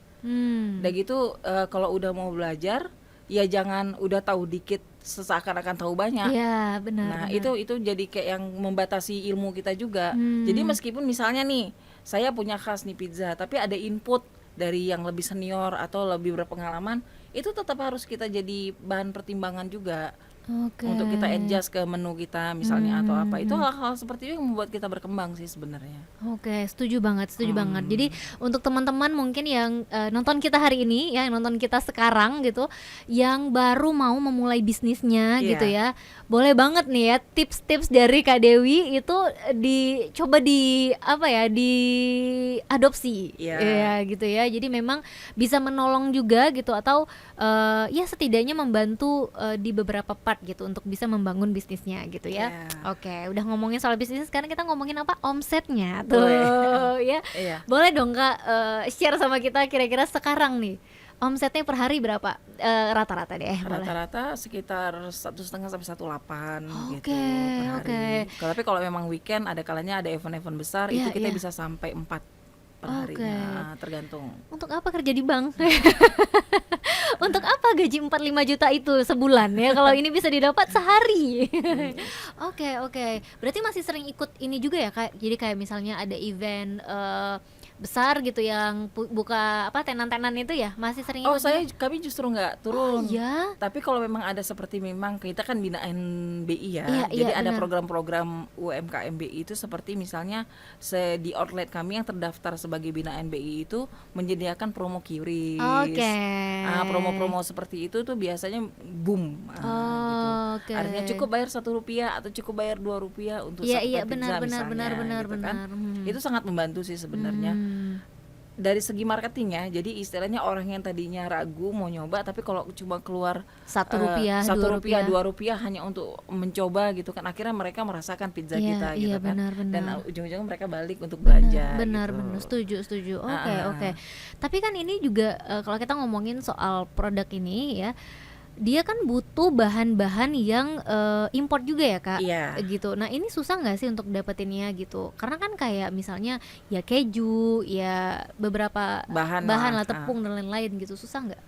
S2: Udah gitu kalau udah mau belajar, ya jangan udah tahu dikit seakan-akan tahu banyak.
S1: Iya benar.
S2: Nah,
S1: benar.
S2: itu jadi kayak yang membatasi ilmu kita juga. Jadi meskipun misalnya nih, saya punya khas nih pizza, tapi ada input dari yang lebih senior atau lebih berpengalaman, itu tetap harus kita jadi bahan pertimbangan juga.
S1: Oke.
S2: Untuk kita adjust ke menu kita misalnya atau apa. Itu hal-hal seperti itu yang membuat kita berkembang sih sebenarnya.
S1: Oke, setuju banget, setuju banget. Jadi untuk teman-teman mungkin yang nonton kita hari ini, ya, yang nonton kita sekarang gitu, yang baru mau memulai bisnisnya
S2: Iya.
S1: gitu ya, boleh banget nih ya tips-tips dari Kak Dewi itu dicoba di apa ya, diadopsi,
S2: Iya.
S1: ya gitu ya. Jadi memang bisa menolong juga gitu, atau ya setidaknya membantu di beberapa part gitu untuk bisa membangun bisnisnya gitu ya.
S2: Iya.
S1: Oke, udah ngomongin soal bisnis, sekarang kita ngomongin apa? Omsetnya tuh.
S2: Boleh.
S1: Ya.
S2: Iya.
S1: Boleh dong Kak share sama kita kira-kira sekarang nih omsetnya per hari berapa? Rata-rata deh, boleh.
S2: Rata-rata sekitar 1,5 sampai 1,8 gitu
S1: Oke,
S2: per hari.
S1: oke.
S2: Tapi kalau memang weekend ada kalanya ada event-event besar, itu
S1: Iya,
S2: kita
S1: iya.
S2: bisa sampai 4 per
S1: Oke.
S2: harinya, tergantung.
S1: Untuk apa kerja di bank? Untuk apa gaji 4-5 juta itu sebulan ya, kalau ini bisa didapat sehari. Oke. Berarti masih sering ikut ini juga ya Kak? Jadi kayak misalnya ada event besar gitu yang buka apa, tenan-tenan itu ya, masih sering ikut juga?
S2: Kami justru nggak
S1: Oh
S2: turun.
S1: ya?
S2: Tapi kalau memang ada seperti, memang kita kan binaan BI ya.
S1: Iya,
S2: Jadi
S1: iya,
S2: ada
S1: benar.
S2: program-program UMKM BI itu seperti misalnya di outlet kami yang terdaftar sebagai binaan BI itu menyediakan promo QRIS.
S1: Oke.
S2: Promo-promo seperti itu tuh biasanya boom. Gitu.
S1: Oke.
S2: Artinya cukup bayar Rp1 atau cukup bayar Rp2 untuk
S1: Iya,
S2: satu
S1: iya,
S2: pizza
S1: benar,
S2: misalnya,
S1: benar,
S2: gitu kan.
S1: benar.
S2: Itu sangat membantu sih sebenarnya. dari segi marketing ya, jadi istilahnya orang yang tadinya ragu mau nyoba, tapi kalau cuma keluar
S1: Rp1,
S2: Rp1,
S1: Rp2.
S2: Rp2 hanya untuk mencoba gitu kan, akhirnya mereka merasakan pizza
S1: Iya,
S2: kita
S1: iya,
S2: gitu kan, dan
S1: benar.
S2: ujung-ujungnya mereka balik untuk
S1: Benar,
S2: belanja
S1: benar,
S2: gitu.
S1: benar. Setuju.
S2: Ah,
S1: Oke, oke.
S2: ah.
S1: Tapi kan ini juga kalau kita ngomongin soal produk ini ya, dia kan butuh bahan-bahan yang import juga ya Kak,
S2: Iya,
S1: gitu. Nah ini susah nggak sih untuk dapetinnya gitu? Karena kan kayak misalnya ya keju, ya beberapa
S2: bahan
S1: bahan
S2: lah.
S1: lah, tepung dan lain-lain gitu, susah nggak?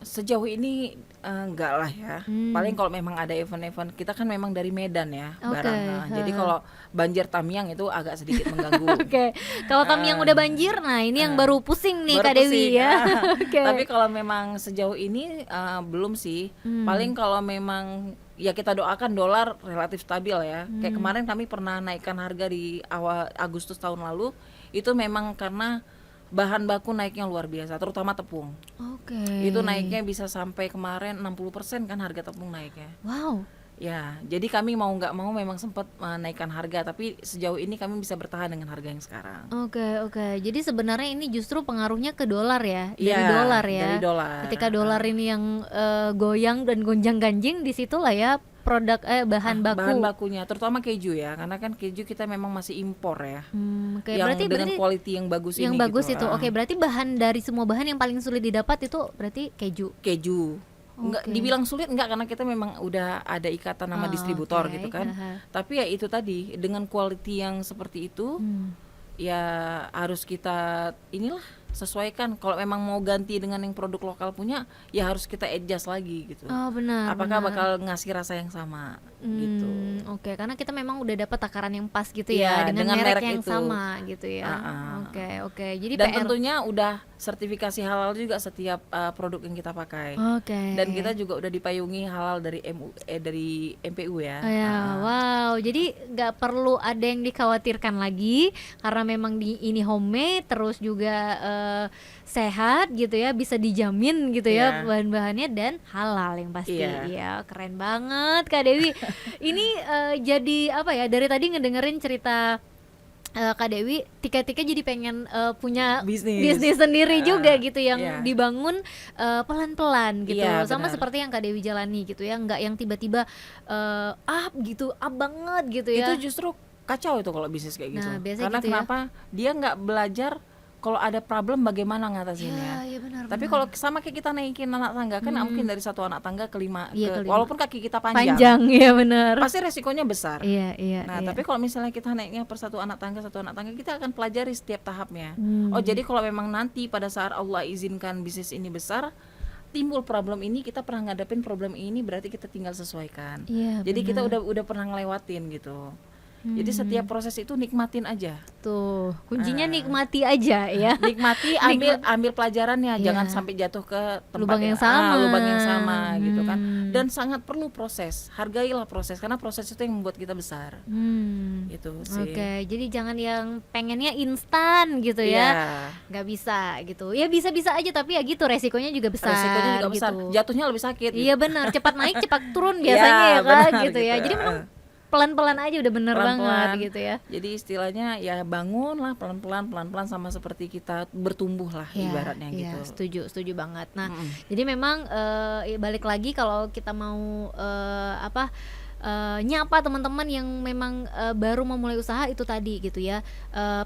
S2: Sejauh ini enggak lah ya. Paling kalau memang ada event-event, kita kan memang dari Medan ya
S1: Oke,
S2: barang. Jadi kalau banjir Tamiang itu agak sedikit mengganggu.
S1: Oke, kalau Tamiang udah banjir, nah ini yang baru pusing nih
S2: Baru
S1: Kak Dewi
S2: pusing.
S1: ya. Oke.
S2: Tapi kalau memang sejauh ini belum sih. Paling kalau memang ya kita doakan dolar relatif stabil ya. Kayak kemarin kami pernah naikkan harga di awal Agustus tahun lalu, itu memang karena bahan baku naiknya luar biasa, terutama tepung.
S1: Oke.
S2: Itu naiknya bisa sampai kemarin 60% kan harga tepung naiknya.
S1: Wow.
S2: Ya, jadi kami mau nggak mau memang sempat menaikkan harga, tapi sejauh ini kami bisa bertahan dengan harga yang sekarang.
S1: Oke. Jadi sebenarnya ini justru pengaruhnya ke dolar ya, dari
S2: Iya,
S1: dolar ya.
S2: dari dolar.
S1: Ketika dolar ini yang goyang dan gonjang-ganjing, disitulah ya produk bahan baku.
S2: Bahan bakunya, terutama keju ya, karena kan keju kita memang masih impor ya.
S1: Oke,
S2: Yang
S1: berarti
S2: dengan quality yang bagus
S1: yang
S2: ini
S1: bagus
S2: gitu.
S1: itu. Oke, berarti bahan dari semua bahan yang paling sulit didapat itu berarti keju.
S2: Keju. Enggak
S1: Oke.
S2: dibilang sulit enggak, karena kita memang udah ada ikatan sama distributor
S1: Oke,
S2: gitu kan.
S1: aha.
S2: Tapi ya itu tadi, dengan quality yang seperti itu ya harus kita inilah sesuaikan. Kalau memang mau ganti dengan yang produk lokal punya, ya harus kita adjust lagi gitu.
S1: Oh benar.
S2: Apakah
S1: benar.
S2: bakal ngasih rasa yang sama gitu.
S1: Oke, karena kita memang udah dapat takaran yang pas gitu
S2: Iya,
S1: ya, dengan
S2: dengan
S1: merek
S2: merek
S1: yang
S2: itu.
S1: sama gitu ya.
S2: Ah.
S1: Oke. Jadi
S2: Dan
S1: PR.
S2: tentunya udah sertifikasi halal juga setiap produk yang kita pakai.
S1: Oke.
S2: Dan kita juga udah dipayungi halal dari dari MPU ya.
S1: Oh ya, wow. Jadi nggak perlu ada yang dikhawatirkan lagi karena memang ini homemade, terus juga sehat gitu ya, bisa dijamin gitu ya
S2: Iya.
S1: bahan-bahannya dan halal yang pasti.
S2: Iya.
S1: Ya, keren banget Kak Dewi. Ini jadi apa ya? Dari tadi ngedengerin cerita Kak Dewi, tika-tika jadi pengen punya
S2: Bisnis.
S1: sendiri juga gitu yang
S2: iya.
S1: dibangun pelan-pelan gitu.
S2: Iya,
S1: Sama
S2: benar.
S1: seperti yang Kak Dewi jalani gitu ya, nggak yang tiba-tiba up banget gitu ya.
S2: Itu justru kacau itu kalau bisnis kayak gitu.
S1: Nah, biasanya
S2: Karena
S1: gitu ya.
S2: kenapa? Dia nggak belajar kalau ada problem bagaimana ngatasinnya.
S1: Iya benar.
S2: Tapi kalau sama kayak kita naikin anak tangga kan nggak mungkin dari satu anak tangga ke lima,
S1: Iya, ke lima.
S2: walaupun kaki kita panjang,
S1: Panjang ya benar.
S2: pasti resikonya besar.
S1: Iya.
S2: Nah, tapi kalau misalnya kita naiknya per satu anak tangga, kita akan pelajari setiap tahapnya.
S1: Hmm.
S2: Oh, jadi kalau memang nanti pada saat Allah izinkan bisnis ini besar, timbul problem ini, kita pernah ngadepin problem ini, berarti kita tinggal sesuaikan.
S1: Iya,
S2: Jadi kita
S1: benar.
S2: udah pernah ngelewatin gitu. Jadi setiap proses itu nikmatin aja.
S1: Tuh, kuncinya nikmati aja ya.
S2: Nikmati, ambil pelajarannya,
S1: Iya.
S2: jangan sampai jatuh ke tempat
S1: Lubang yang sama.
S2: lubang yang sama gitu kan. Dan sangat perlu proses. Hargailah proses, karena proses itu yang membuat kita besar. Itu sih.
S1: Oke, jadi jangan yang pengennya instan gitu
S2: Iya.
S1: ya. Nggak bisa gitu. Ya bisa-bisa aja tapi ya gitu resikonya juga besar.
S2: Resikonya juga besar.
S1: gitu.
S2: Jatuhnya lebih sakit.
S1: Iya benar, cepat naik cepat turun biasanya ya kan
S2: benar
S1: gitu ya.
S2: gitu.
S1: Jadi memang pelan-pelan aja udah bener
S2: Pelan-pelan.
S1: banget gitu ya.
S2: Jadi istilahnya ya bangun lah pelan-pelan sama seperti kita bertumbuh lah ibaratnya
S1: Iya,
S2: gitu.
S1: setuju banget. Nah, jadi memang balik lagi kalau kita mau nyapa teman-teman yang memang baru memulai usaha itu tadi gitu ya,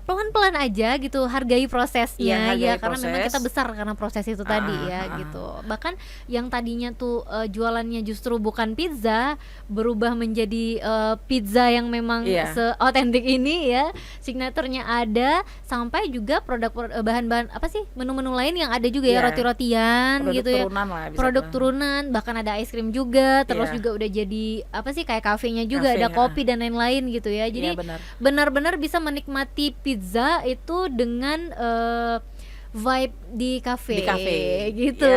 S1: pelan-pelan aja gitu, hargai prosesnya.
S2: Iya, hargai
S1: Karena memang
S2: proses.
S1: kita besar karena proses itu tadi ya gitu. Bahkan yang tadinya tuh jualannya justru bukan pizza, berubah menjadi pizza yang memang
S2: Iya.
S1: seotentik ini ya, signaturenya ada, sampai juga produk bahan-bahan apa sih, menu-menu lain yang ada juga ya,
S2: Iya.
S1: roti-rotian
S2: Produk
S1: gitu ya,
S2: turunan lah bisa
S1: produk
S2: bilang.
S1: turunan, bahkan ada es krim juga, terus
S2: Iya.
S1: juga udah jadi apa sih, kayak kafenya juga,
S2: Kafe,
S1: ada kopi dan lain-lain gitu ya. Jadi
S2: Iya, benar.
S1: benar-benar bisa menikmati pizza itu dengan vibe di kafe.
S2: Di kafe
S1: gitu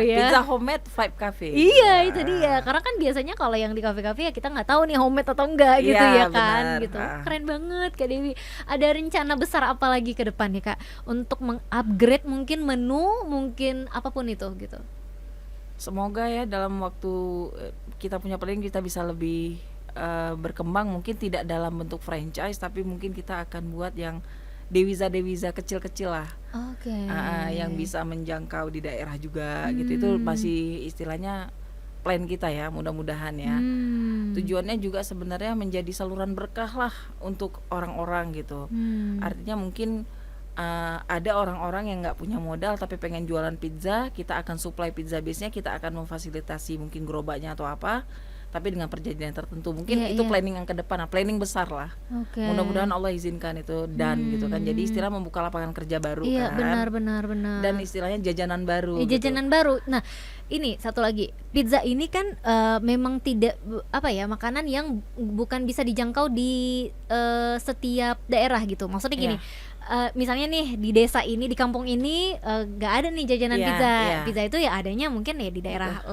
S1: ya.
S2: Pizza homemade vibe cafe.
S1: Iya, itu dia. Karena kan biasanya kalau yang di kafe-kafe ya kita nggak tahu nih homemade atau enggak gitu
S2: Iya,
S1: ya kan,
S2: benar.
S1: gitu. Keren banget Kak Dewi. Ada rencana besar apa lagi ke depan nih Kak untuk mengupgrade mungkin menu, mungkin apapun itu gitu.
S2: Semoga ya dalam waktu kita punya planning kita bisa lebih berkembang, mungkin tidak dalam bentuk franchise tapi mungkin kita akan buat yang dewiza kecil-kecil lah.
S1: Oke.
S2: Yang bisa menjangkau di daerah juga gitu. Itu masih istilahnya plan kita ya, mudah-mudahan ya. Tujuannya juga sebenarnya menjadi saluran berkah lah untuk orang-orang gitu. Artinya mungkin ada orang-orang yang nggak punya modal tapi pengen jualan pizza, kita akan supply pizza base-nya, kita akan memfasilitasi mungkin gerobaknya atau apa, tapi dengan perjanjian tertentu. Mungkin itu planning yang ke depan, planning besar lah. Mudah-mudahan Allah izinkan itu dan gitu kan. Jadi istilah membuka lapangan kerja baru kan.
S1: Benar.
S2: Dan istilahnya jajanan baru.
S1: Jajanan baru. Nah, ini satu lagi, pizza ini kan memang tidak makanan yang bukan bisa dijangkau di setiap daerah gitu. Maksudnya gini, misalnya nih di desa ini, di kampung ini nggak ada nih jajanan pizza. Pizza itu ya adanya mungkin ya di daerah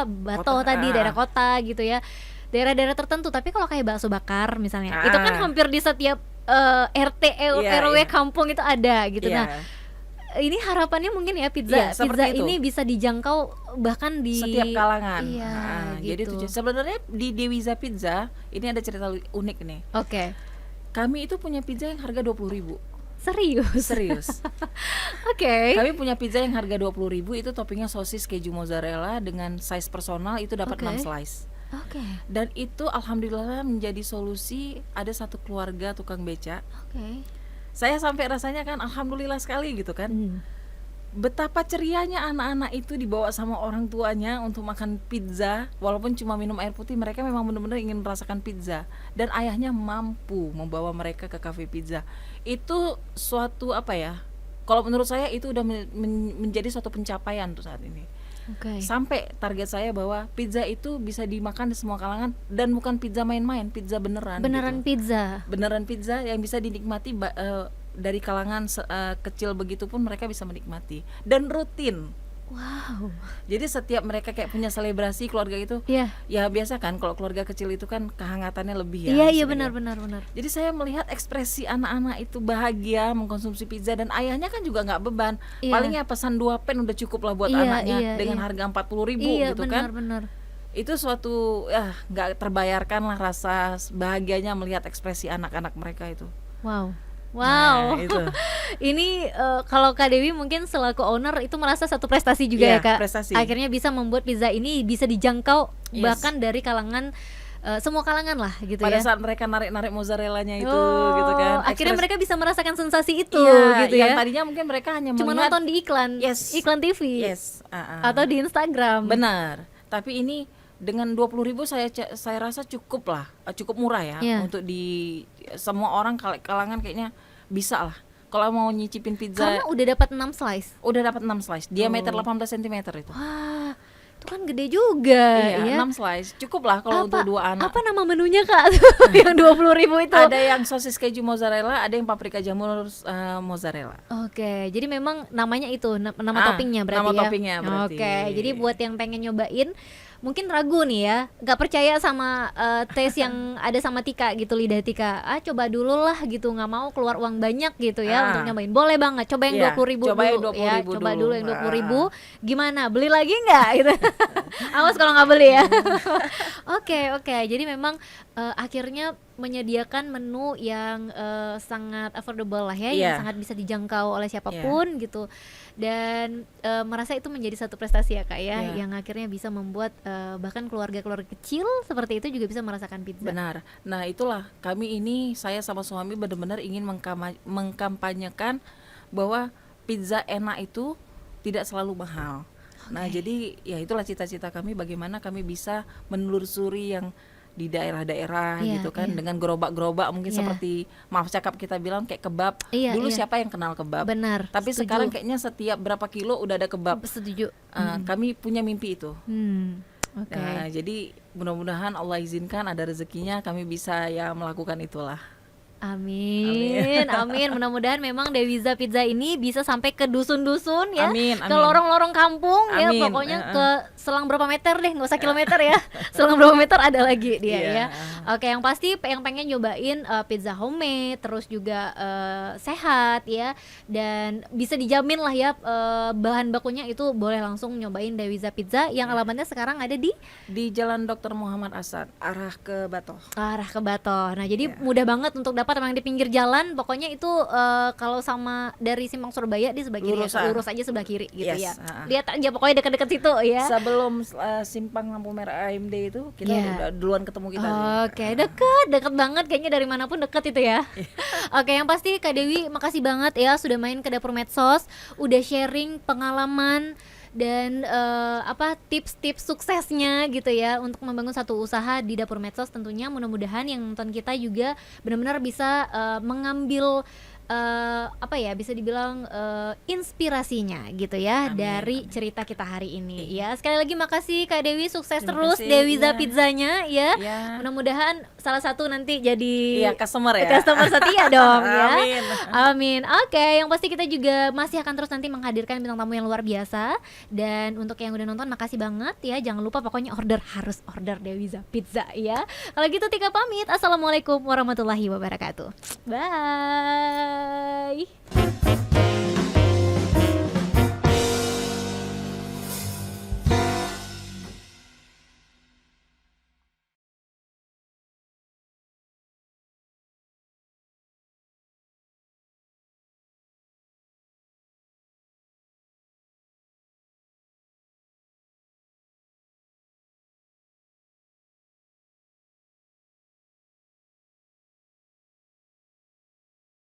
S1: Bato kota, tadi daerah kota gitu ya, daerah-daerah tertentu. Tapi kalau kayak bakso bakar misalnya, itu kan hampir di setiap RT RW kampung itu ada gitu. Nah, ini harapannya mungkin ya pizza ini bisa dijangkau bahkan di
S2: setiap kalangan.
S1: Gitu.
S2: Jadi itu sebenarnya di Dewiza Pizza ini ada cerita unik nih. Kami itu punya pizza yang harga 20.000. Serius. Kami punya pizza yang harga 20.000, itu toppingnya sosis keju mozzarella dengan size personal, itu dapat 6 slice. Dan itu alhamdulillah menjadi solusi. Ada satu keluarga tukang beca. Saya sampai rasanya kan alhamdulillah sekali gitu kan. Betapa cerianya anak-anak itu dibawa sama orang tuanya untuk makan pizza, walaupun cuma minum air putih, mereka memang benar-benar ingin merasakan pizza. Dan ayahnya mampu membawa mereka ke cafe pizza. Itu suatu kalau menurut saya itu udah menjadi suatu pencapaian untuk saat ini. Sampai target saya bahwa pizza itu bisa dimakan di semua kalangan, dan bukan pizza main-main, pizza beneran gitu. Beneran pizza yang bisa dinikmati dari kalangan kecil begitu pun mereka bisa menikmati dan rutin. Jadi setiap mereka kayak punya selebrasi keluarga itu, ya biasa kan kalau keluarga kecil itu kan kehangatannya lebih ya.
S1: Iya benar.
S2: Jadi saya melihat ekspresi anak-anak itu bahagia mengkonsumsi pizza, dan ayahnya kan juga nggak beban. Palingnya pesan 2 pen udah cukup lah buat anaknya dengan harga 40.000 gitu kan. Itu suatu nggak terbayarkan lah rasa bahagianya melihat ekspresi anak-anak mereka itu.
S1: Nah, ini kalau Kak Dewi mungkin selaku owner itu merasa satu prestasi juga ya Kak. Akhirnya bisa membuat pizza ini bisa dijangkau bahkan dari kalangan semua kalangan lah gitu.
S2: Pada saat mereka narik-narik mozzarellanya itu gitu kan.
S1: Akhirnya mereka bisa merasakan sensasi itu gitu
S2: ya. Yang tadinya mungkin mereka hanya
S1: cuma nonton di iklan TV atau di Instagram.
S2: Benar. Tapi ini dengan 20.000 saya rasa cukup murah ya untuk di semua orang kalangan kayaknya bisa lah. Kalau mau nyicipin pizza.
S1: Karena udah dapat 6 slice.
S2: Diameter 18 cm itu.
S1: Wah, itu kan gede juga.
S2: Iya, 6 slice. Cukup lah kalau untuk 2 anak.
S1: Apa nama menunya Kak? Yang 20.000 itu.
S2: Ada yang sosis keju mozzarella, ada yang paprika jamur mozzarella.
S1: Jadi memang namanya itu nama toppingnya berarti
S2: nama toppingnya berarti.
S1: Jadi buat yang pengen nyobain, mungkin ragu nih ya, nggak percaya sama tes yang ada sama Tika gitu, lidah Tika, coba dulu lah gitu, nggak mau keluar uang banyak gitu ya untuk nyobain. Boleh banget, coba yang 20.000 dulu ya, coba dulu yang 20.000. Gimana, beli lagi nggak gitu? Awas kalau nggak beli ya. Oke. Jadi memang akhirnya menyediakan menu yang sangat affordable lah ya, yang sangat bisa dijangkau oleh siapapun gitu. Dan merasa itu menjadi satu prestasi ya Kak ya, yang akhirnya bisa membuat bahkan keluarga-keluarga kecil seperti itu juga bisa merasakan pizza.
S2: Benar. Nah itulah kami ini, saya sama suami benar-benar ingin mengkampanyekan bahwa pizza enak itu tidak selalu mahal. Nah jadi ya itulah cita-cita kami, bagaimana kami bisa menelusuri yang di daerah-daerah gitu kan, dengan gerobak-gerobak mungkin seperti maaf cakap kita bilang kayak kebab. Dulu siapa yang kenal kebab?
S1: Benar.
S2: Tapi
S1: setuju.
S2: Sekarang kayaknya setiap berapa kilo udah ada kebab.
S1: Setuju.
S2: Kami punya mimpi itu.
S1: Okay.
S2: Nah, jadi mudah-mudahan Allah izinkan ada rezekinya kami bisa ya melakukan itulah.
S1: Amin. Mudah-mudahan memang Dewiza Pizza ini bisa sampai ke dusun-dusun ya,
S2: amin.
S1: ke lorong-lorong kampung ya, pokoknya ke selang berapa meter deh, nggak usah kilometer ya, selang berapa meter ada lagi dia ya. Oke, yang pasti yang pengen nyobain pizza homemade, terus juga sehat ya, dan bisa dijamin lah ya bahan bakunya itu boleh langsung nyobain Dewiza Pizza yang alamatnya sekarang ada di
S2: Jalan Dr. Muhammad Asad arah ke Bato.
S1: Nah jadi mudah banget untuk dapat tempat memang di pinggir jalan, pokoknya itu kalau sama dari Simpang Surabaya di sebelah kiri
S2: Lurus,
S1: ya, lurus aja sebelah kiri gitu
S2: yes,
S1: ya. Lihat aja pokoknya dekat-dekat situ ya.
S2: Sebelum simpang lampu merah AMD itu kita udah duluan ketemu kita sih.
S1: Oke, deket banget kayaknya, dari manapun deket itu ya. Oke, yang pasti Kak Dewi makasih banget ya sudah main ke Dapur Medsos, udah sharing pengalaman dan tips-tips suksesnya gitu ya untuk membangun satu usaha di Dapur Medsos. Tentunya mudah-mudahan yang nonton kita juga benar-benar bisa mengambil bisa dibilang inspirasinya gitu ya. Amin, dari cerita kita hari ini ya. Sekali lagi makasih Kak Dewi, sukses terus Dewiza Pizzanya ya. Mudah-mudahan salah satu nanti jadi
S2: customer
S1: setia dong ya.
S2: Amin.
S1: Oke, yang pasti kita juga masih akan terus nanti menghadirkan bintang tamu yang luar biasa. Dan untuk yang udah nonton makasih banget ya. Jangan lupa pokoknya harus order Dewiza Pizza ya. Kalau gitu Tika pamit. Assalamualaikum warahmatullahi wabarakatuh. Bye.